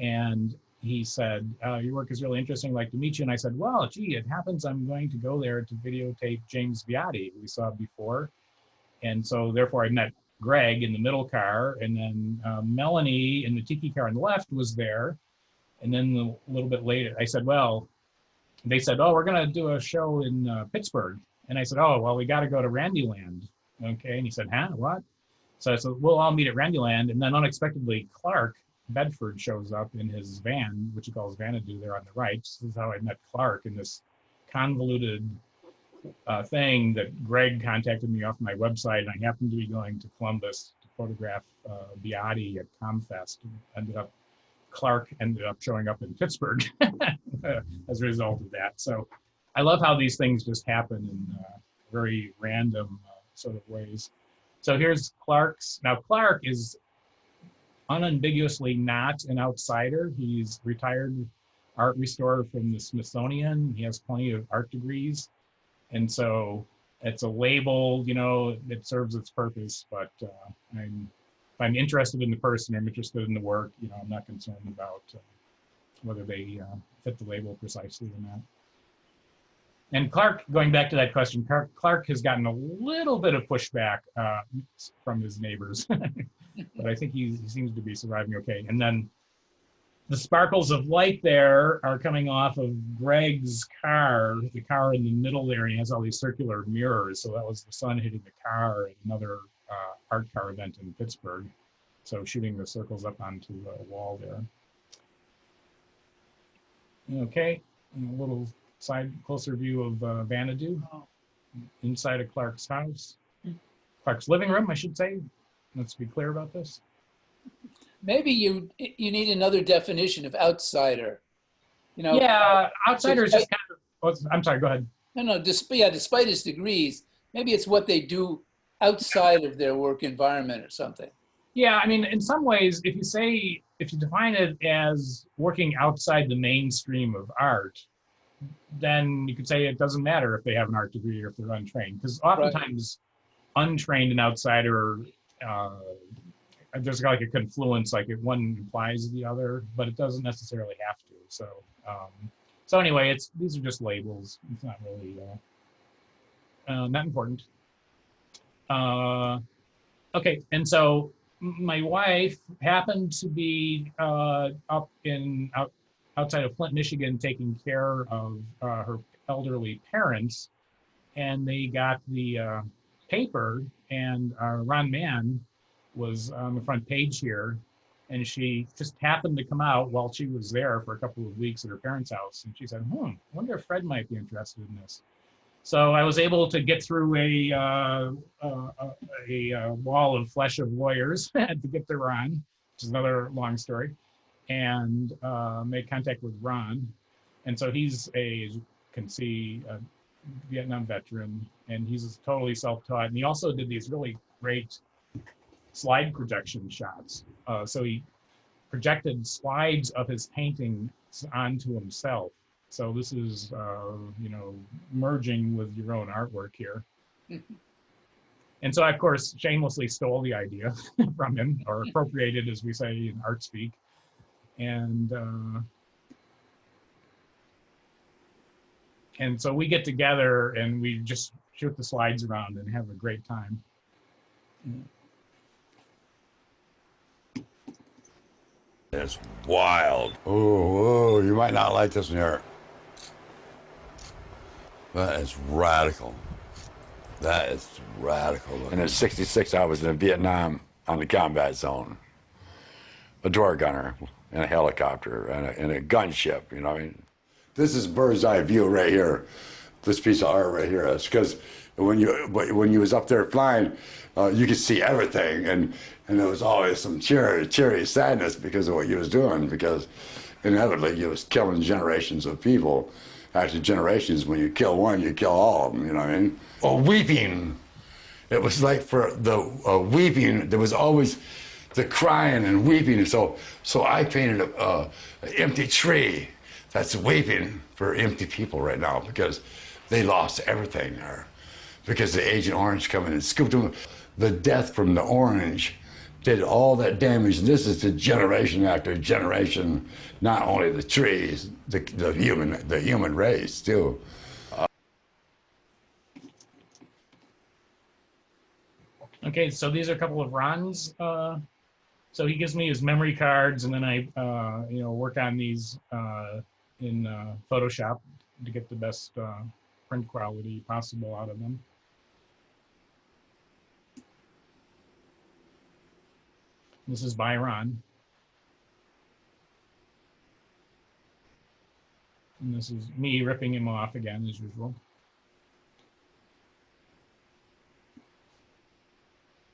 And he said, "Your work is really interesting. I'd like to meet you." And I said, "Well, gee, it happens I'm going to go there to videotape James Viotti, who we saw before." And so therefore I met Greg in the middle car, and then Melanie in the tiki car on the left was there. And then a little bit later, I said, well, they said, "Oh, we're going to do a show in Pittsburgh." And I said, "Oh, well, we got to go to Randyland." Okay. And he said, "Huh, what?" So I said, "We'll all meet at Randyland." And then unexpectedly, Clarke, Bedford, shows up in his van, which he calls Vanadu there on the right. This is how I met Clarke, in this convoluted thing that Greg contacted me off my website, and I happened to be going to Columbus to photograph Viotti at ComFest. Clarke ended up showing up in Pittsburgh as a result of that. So I love how these things just happen in very random sort of ways. So here's Clarke's. Now Clarke is unambiguously not an outsider. He's retired art restorer from the Smithsonian. He has plenty of art degrees. And so it's a label, you know, it serves its purpose, but if I'm interested in the person, I'm interested in the work, you know, I'm not concerned about whether they fit the label precisely or not. And Clarke, going back to that question, Clarke has gotten a little bit of pushback from his neighbors, but I think he seems to be surviving okay. And then the sparkles of light there are coming off of Greg's car, the car in the middle there, and he has all these circular mirrors. So that was the sun hitting the car at another art car event in Pittsburgh. So shooting the circles up onto the wall there. Okay, and a little closer view of Vanadu inside of Clarke's house. Clarke's living room, I should say. Let's be clear about this. Maybe you need another definition of outsider. You know. Yeah, outsider is just kind of. I'm sorry. Go ahead. No. Despite his degrees, maybe it's what they do outside of their work environment or something. Yeah, I mean, in some ways, if you define it as working outside the mainstream of art, then you could say it doesn't matter if they have an art degree or if they're untrained, because oftentimes untrained and outsider. There's like a confluence, like one implies the other, but it doesn't necessarily have to. So anyway, these are just labels. It's not really not important. Okay, and so my wife happened to be outside of Flint, Michigan, taking care of her elderly parents, and they got the paper, and Ron Mann was on the front page here, and she just happened to come out while she was there for a couple of weeks at her parents' house, and she said, I wonder if Fred might be interested in this. So I was able to get through a wall of flesh of lawyers to get to Ron, which is another long story, and made contact with Ron. And so he's as you can see, a Vietnam veteran, and he's totally self-taught. And he also did these really great slide projection shots. So he projected slides of his paintings onto himself. So this is, merging with your own artwork here. And so I, of course, shamelessly stole the idea from him, or appropriated, as we say in art speak. And so we get together and we just shoot the slides around and have a great time. It's wild. Oh, you might not like this one here. That is radical. That is radical. And in '66, I was in Vietnam on the combat zone. A door gunner and a helicopter and a gunship, you know what I mean? This is bird's eye view right here. This piece of art right here. It's because when you was up there flying, you could see everything, and there was always some cheery sadness because of what you was doing, because inevitably you was killing generations of people. Actually, generations, when you kill one, you kill all of them, you know what I mean? Oh, weeping. It was like for the weeping, there was always the crying and weeping, and so I painted an empty tree that's weeping for empty people right now because they lost everything there. Because the Agent Orange come in and scooped them. The death from the orange did all that damage. And this is the generation after generation, not only the trees, the human race too. Okay, so these are a couple of Ron's. So he gives me his memory cards, and then I, work on these in Photoshop to get the best print quality possible out of them. This is by Ron. And this is me ripping him off again, as usual.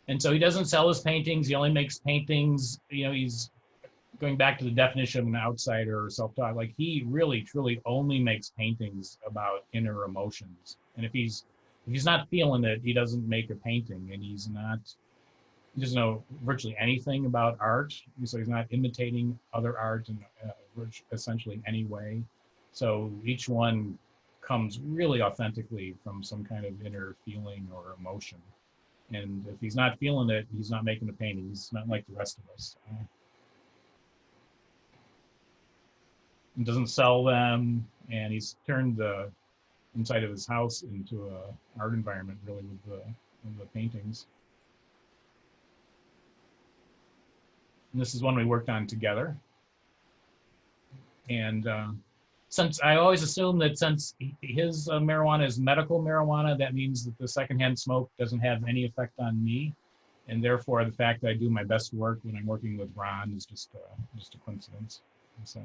And so he doesn't sell his paintings. He only makes paintings. You know, he's going back to the definition of an outsider or self-taught. Like, he really, truly only makes paintings about inner emotions. And if he's not feeling it, he doesn't make a painting. And he doesn't know virtually anything about art. So he's not imitating other art in essentially any way. So each one comes really authentically from some kind of inner feeling or emotion. And if he's not feeling it, he's not making a painting. He's not like the rest of us. He doesn't sell them, and he's turned the inside of his house into an art environment, really, with the paintings. And this is one we worked on together. And since I always assume that since his marijuana is medical marijuana, that means that the secondhand smoke doesn't have any effect on me. And therefore, the fact that I do my best work when I'm working with Ron is just a coincidence. So,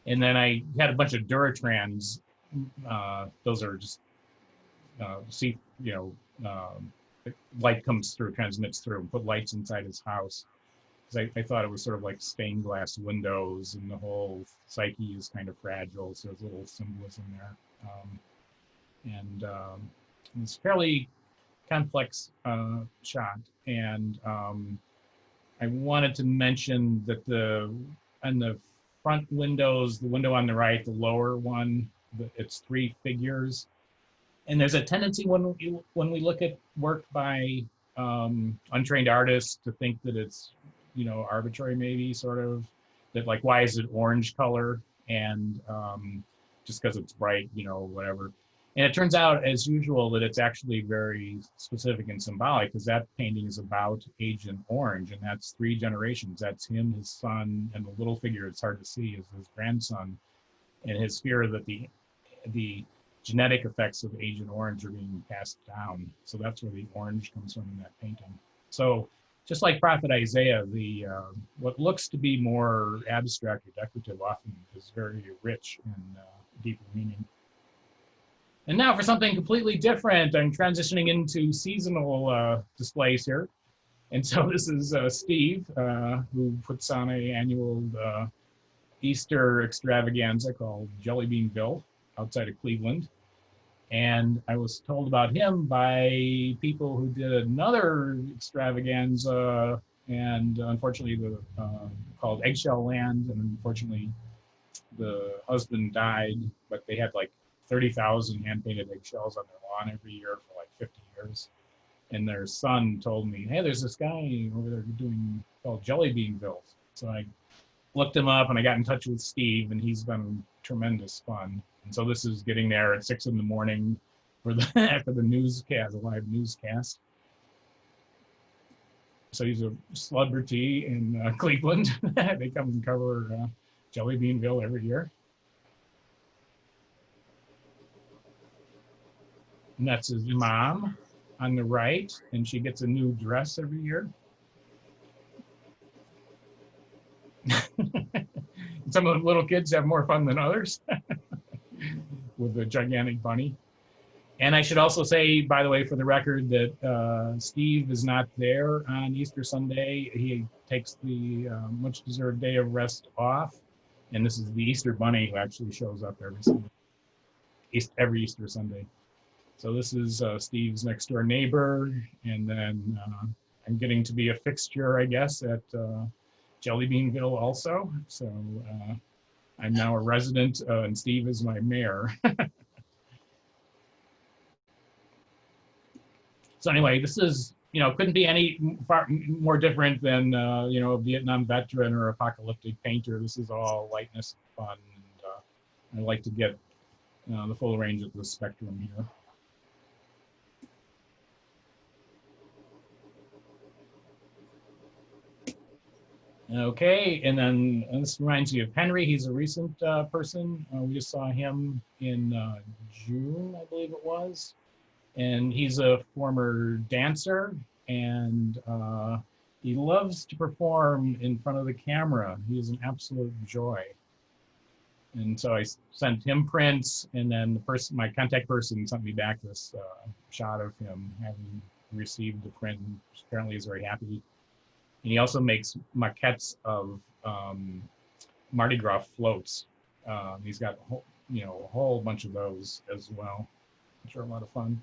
and then I had a bunch of Duratrans. Those are just, light comes through, transmits through, and put lights inside his house. I thought it was sort of like stained glass windows, and the whole psyche is kind of fragile, so there's a little symbolism there. It's a fairly complex shot, and I wanted to mention that on the front windows, the window on the right, the lower one, it's 3 figures, and there's a tendency when we look at work by untrained artists to think that it's arbitrary, maybe, sort of, that like, why is it orange color? And just because it's bright, whatever. And it turns out, as usual, that it's actually very specific and symbolic, because that painting is about Agent Orange, and that's 3 generations. That's him, his son, and the little figure, it's hard to see, is his grandson, and his fear that the genetic effects of Agent Orange are being passed down. So that's where the orange comes from in that painting. So, just like Prophet Isaiah, what looks to be more abstract or decorative often is very rich and deeper meaning. And now for something completely different, I'm transitioning into seasonal displays here. And so this is Steve, who puts on an annual Easter extravaganza called Jelly Beanville outside of Cleveland. And I was told about him by people who did another extravaganza, and unfortunately called Eggshell Land, and unfortunately the husband died, but they had like 30,000 hand-painted eggshells on their lawn every year for like 50 years. And their son told me, hey, there's this guy over there doing called Jelly Beanville. So I looked him up and I got in touch with Steve, and he's been tremendous fun. And so this is getting there at 6 in the morning for the newscast, the live newscast. So he's a celebrity in Cleveland. They come and cover Jelly Beanville every year. And that's his mom on the right, and she gets a new dress every year. Some of the little kids have more fun than others with the gigantic bunny. And I should also say, by the way, for the record, that Steve is not there on Easter Sunday. He takes the much-deserved day of rest off. And this is the Easter bunny who actually shows up every Sunday, every Easter Sunday. So this is Steve's next door neighbor. And then I'm getting to be a fixture, I guess, at Jelly Beanville also. So I'm now a resident and Steve is my mayor. So anyway, this is, couldn't be any far more different than, a Vietnam veteran or apocalyptic painter. This is all lightness and fun. And I like to get the full range of the spectrum here. Okay, and then this reminds me of Henry. He's a recent person. We just saw him in June, I believe it was. And he's a former dancer, and he loves to perform in front of the camera. He is an absolute joy. And so I sent him prints, and then my contact person sent me back this shot of him having received the print. Apparently he's very happy. And he also makes maquettes of Mardi Gras floats. He's got a whole bunch of those as well, which are a lot of fun.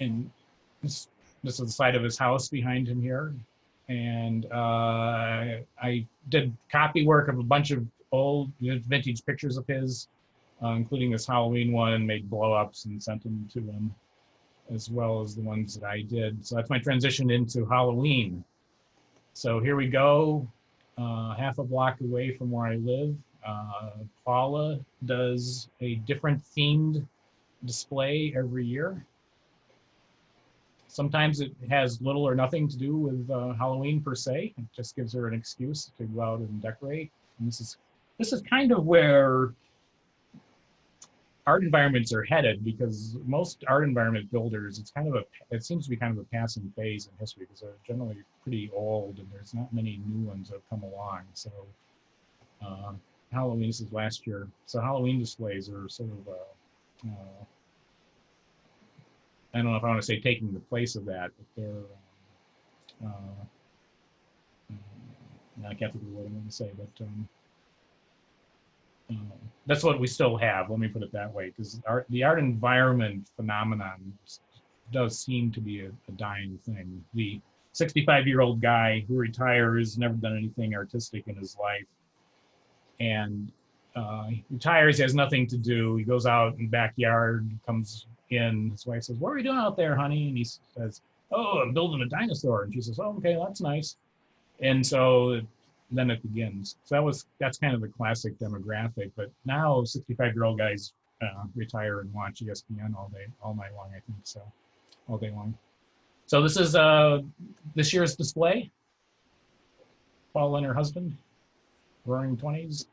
And this is the side of his house behind him here. And I did copy work of a bunch of old vintage pictures of his, including this Halloween one, made blow-ups and sent them to him, as well as the ones that I did. So that's my transition into Halloween. So here we go, half a block away from where I live. Paula does a different themed display every year. Sometimes it has little or nothing to do with Halloween per se. It just gives her an excuse to go out and decorate. And this is kind of where art environments are headed, because most art environment builders, it seems to be kind of a passing phase in history, because they're generally pretty old and there's not many new ones that have come along. So Halloween, this is last year. So Halloween displays are sort of I don't know if I want to say taking the place of that, but they're, I can't think of what I want to say, but that's what we still have, let me put it that way, because the art environment phenomenon does seem to be a dying thing. The 65-year-old guy who retires, never done anything artistic in his life, and he retires, he has nothing to do, he goes out in the backyard, comes in, his wife says, "What are you doing out there, honey?" And he says, "Oh, I'm building a dinosaur." And she says, "Oh, okay, that's nice." And so then it begins. So that's kind of the classic demographic. But now 65-year-old guys retire and watch ESPN all night long, I think, so all day long. So this is this year's display. Paula and her husband, roaring 20s.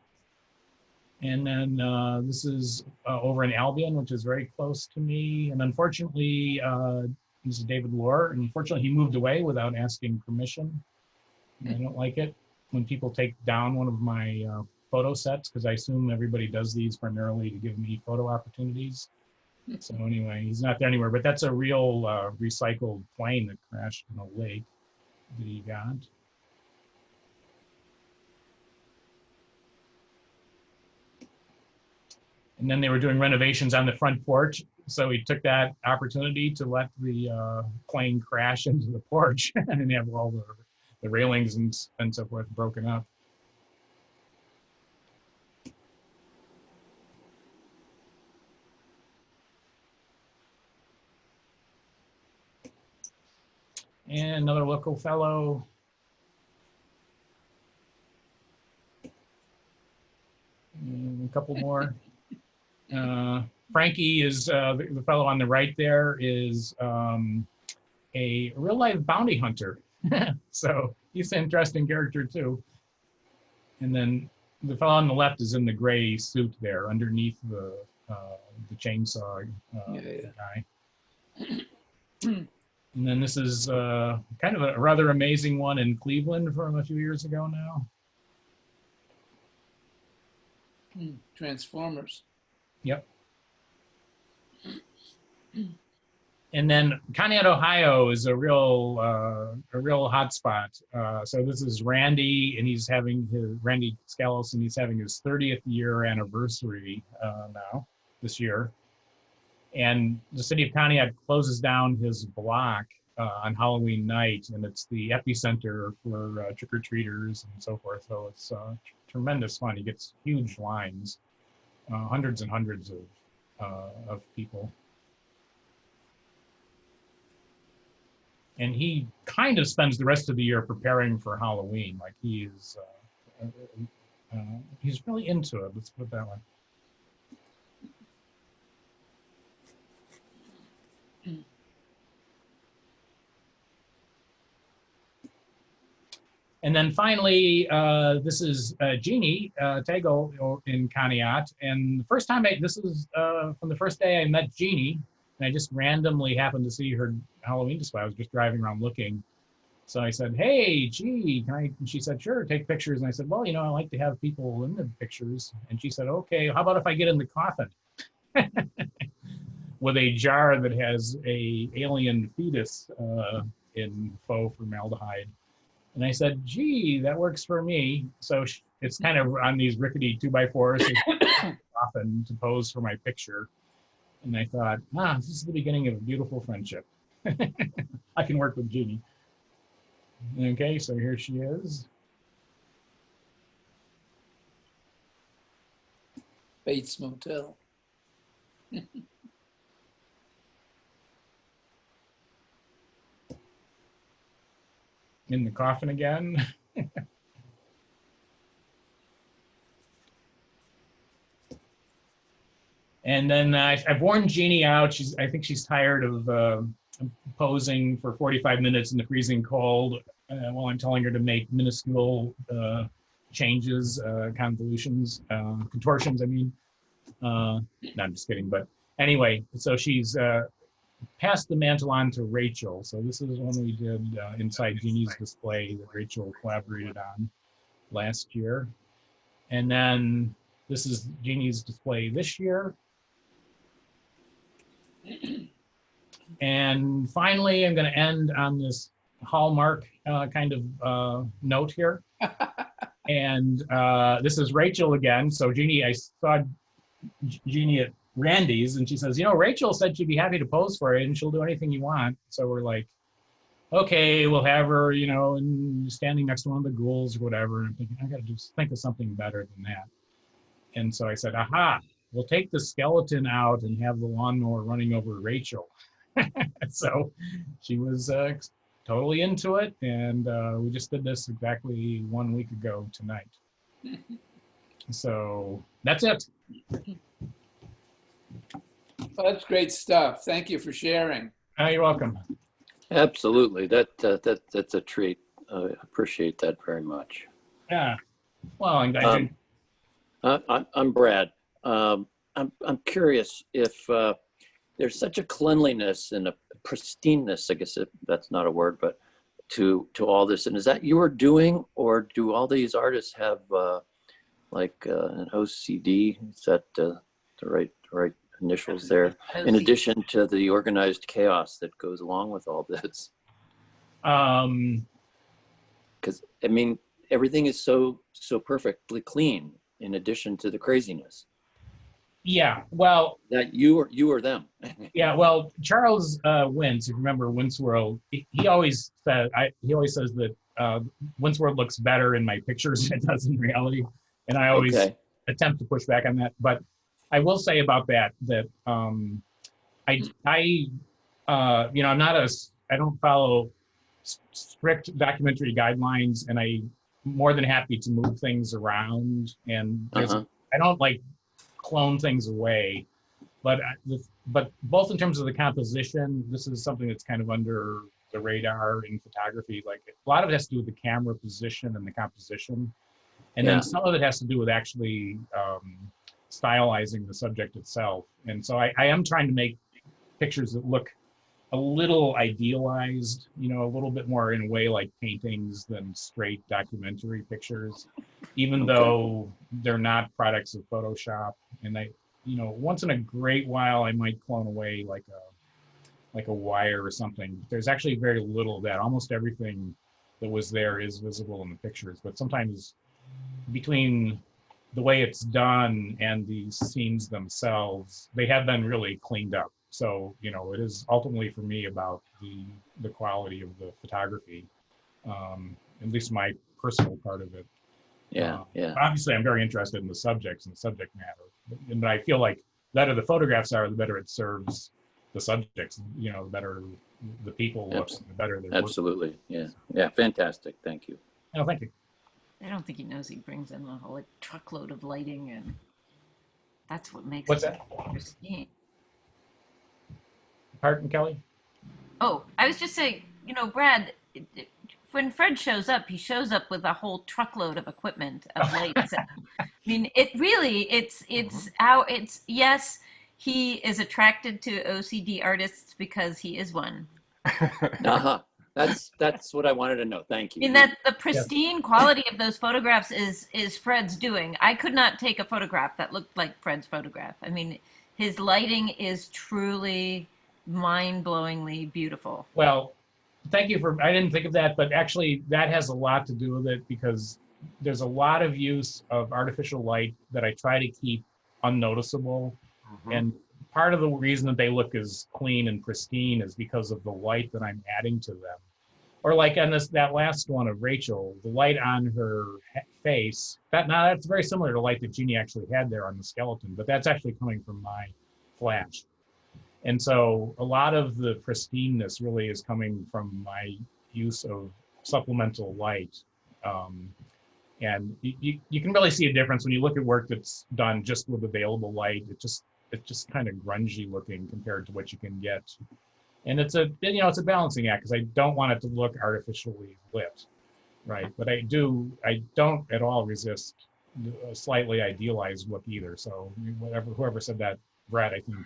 And then this is over in Albion, which is very close to me. And unfortunately, this is David Lohr. And unfortunately, he moved away without asking permission. I don't like it when people take down one of my photo sets, because I assume everybody does these primarily to give me photo opportunities. So anyway, he's not there anywhere. But that's a real recycled plane that crashed in a lake that he got. And then they were doing renovations on the front porch. So he took that opportunity to let the plane crash into the porch and have all the railings and so forth broken up. And another local fellow. And a couple more. Frankie is the fellow on the right there is a a real life bounty hunter. So he's an interesting character too. And then the fellow on the left is in the gray suit there underneath the chainsaw guy. And then this is kind of a rather amazing one in Cleveland from a few years ago now. Transformers. Yep. And then Conneaut, Ohio is a real hot spot. So this is Randy, and he's having Randy Scalos, and he's having his 30th year anniversary now this year. And the city of Conneaut closes down his block on Halloween night, and it's the epicenter for trick-or-treaters and so forth. So it's tremendous fun. He gets huge lines, hundreds and hundreds of people. And he kind of spends the rest of the year preparing for Halloween. Like he's really into it. Let's put it that way. And then finally, this is Jeannie Tago in Conneaut. And the first time this is from the first day I met Jeannie, and I just randomly happened to see her Halloween display. I was just driving around looking. So I said, hey, gee, can I? And she said, sure, take pictures. And I said, well, you know, I like to have people in the pictures. And she said, okay, how about if I get in the coffin? With a jar that has a alien fetus in faux formaldehyde. And I said, gee, that works for me. So it's kind of on these rickety 2x4s often to pose for my picture. And I thought, this is the beginning of a beautiful friendship. I can work with Jeannie. Okay, so here she is. Bates Motel. In the coffin again. And then I've worn Jeannie out. I think she's tired of posing for 45 minutes in the freezing cold while I'm telling her to make minuscule changes, convolutions, contortions, I mean. No, I'm just kidding. But anyway, so she's passed the mantle on to Rachel. So this is one we did inside Jeannie's display that Rachel collaborated on last year. And then this is Jeannie's display this year. And finally, I'm going to end on this Hallmark kind of note here. And this is Rachel again. So Jeannie, I saw Jeannie at Randy's, and she says, you know, Rachel said she'd be happy to pose for it, and she'll do anything you want. So we're like, okay, we'll have her, you know, and standing next to one of the ghouls or whatever. And I'm thinking, I got to just think of something better than that. And so I said, aha, we'll take the skeleton out and have the lawnmower running over Rachel. So she was totally into it, and we just did this exactly 1 week ago tonight. So that's it. Well, that's great stuff. Thank you for sharing. You're welcome. Absolutely. That's a treat. I appreciate that very much. Yeah. Well, I'm Brad. I'm curious if there's such a cleanliness and a pristineness, I guess that's not a word, but to all this. And is that you are doing, or do all these artists have like an OCD? Is that the right initials there, in addition to the organized chaos that goes along with all this? Because I mean, everything is so perfectly clean in addition to the craziness. Yeah, well, that you or them. Yeah, well, Charles Wince, if you remember Wince World, he always says that Wince World looks better in my pictures than it does in reality, and I always attempt to push back on that. But I will say about that I don't follow strict documentary guidelines, and I'm more than happy to move things around, and I don't like clone things away, but both in terms of the composition, this is something that's kind of under the radar in photography. Like a lot of it has to do with the camera position and the composition. And Yeah. then some of it has to do with actually stylizing the subject itself. And so I am trying to make pictures that look a little idealized, you know, a little bit more in a way like paintings than straight documentary pictures, even though they're not products of Photoshop. And you know, once in a great while, I might clone away like a wire or something. There's actually very little of that. Almost everything that was there is visible in the pictures, but sometimes between the way it's done and the scenes themselves, they have been really cleaned up. So, you know, it is ultimately for me about the quality of the photography, at least my personal part of it. Yeah, yeah. Obviously, I'm very interested in the subjects and the subject matter, but I feel like the better the photographs are, the better it serves the subjects. You know, the better the people look, the better their work. Absolutely, yeah, yeah. Fantastic, thank you. Oh, thank you. I don't think he knows he brings in a whole truckload of lighting, and that's what makes What's it that? pristine. Pardon, Kelly? Oh, I was just saying, you know, Brad, when Fred shows up, he shows up with a whole truckload of equipment of lights. I mean, it really, it's yes, he is attracted to OCD artists because he is one. Uh-huh. That's what I wanted to know. Thank you. I mean, that the pristine quality of those photographs is Fred's doing. I could not take a photograph that looked like Fred's photograph. I mean, his lighting is truly mind-blowingly beautiful. Well, thank you I didn't think of that, but actually that has a lot to do with it because there's a lot of use of artificial light that I try to keep unnoticeable. And part of the reason that they look as clean and pristine is because of the light that I'm adding to them. Or like on that last one of Rachel, the light on her face, that's very similar to light that Jeannie actually had there on the skeleton, but that's actually coming from my flash. And so a lot of the pristineness really is coming from my use of supplemental light. And you can really see a difference when you look at work that's done just with available light. It's just kind of grungy looking compared to what you can get. And it's a balancing act because I don't want it to look artificially lit, right? But I don't at all resist a slightly idealized look either. So whoever said that, Brad, I think,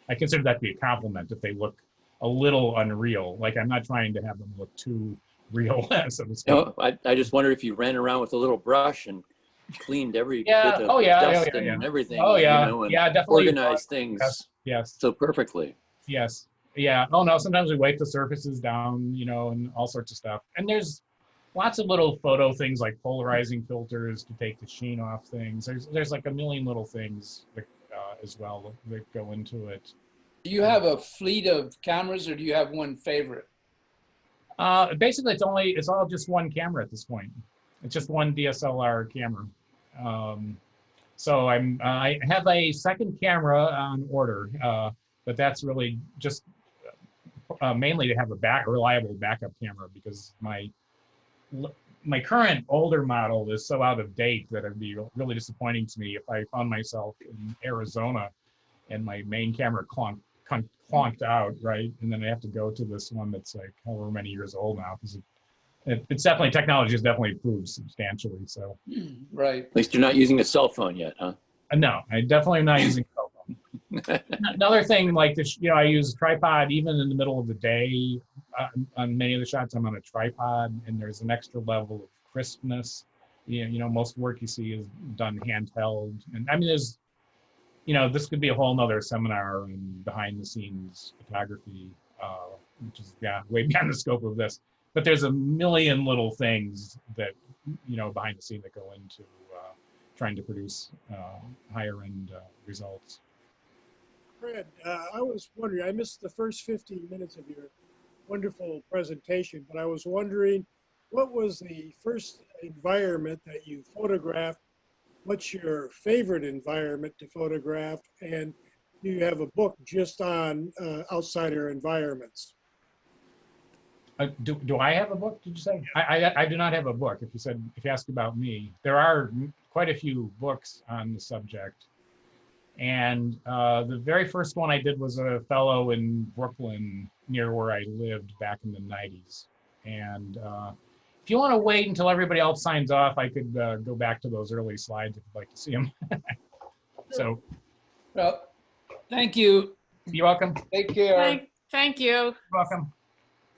I consider that to be a compliment if they look a little unreal. Like I'm not trying to have them look too real, so to speak. No, I just wondered if you ran around with a little brush and cleaned every bit of dust and everything. Oh yeah, you know, and definitely organized things yes, so perfectly. Yes, yeah. Oh no, sometimes we wipe the surfaces down, you know, and all sorts of stuff. And there's lots of little photo things like polarizing filters to take the sheen off things. There's like a million little things that, as well that go into it. Do you have a fleet of cameras or do you have one favorite? Basically, it's all just one camera at this point. It's just one DSLR camera. So I have a second camera on order, but that's really just mainly to have a reliable backup camera because my current older model is so out of date that it'd be really disappointing to me if I found myself in Arizona and my main camera clunked out, right? And then I have to go to this one that's like however many years old now because it's definitely, technology has definitely improved substantially. So, right. At least you're not using a cell phone yet, huh? No, I definitely am not using a cell phone. Another thing, like this, you know, I use a tripod even in the middle of the day. On many of the shots, I'm on a tripod, and there's an extra level of crispness. You know, most work you see is done handheld, and I mean, there's, you know, this could be a whole nother seminar on behind the scenes photography, which is way beyond the scope of this. But there's a million little things that, you know, behind the scene that go into trying to produce higher end results. Fred, I was wondering, I missed the first 15 minutes of your wonderful presentation, but I was wondering, what was the first environment that you photographed? What's your favorite environment to photograph? And do you have a book just on outsider environments? Do I have a book, did you say? I do not have a book. If you ask about me, there are quite a few books on the subject. And the very first one I did was a fellow in Brooklyn near where I lived back in the 90s. And if you want to wait until everybody else signs off, I could go back to those early slides if you'd like to see them. So, Well, thank you. you're welcome. Take care. Thank you. You're welcome.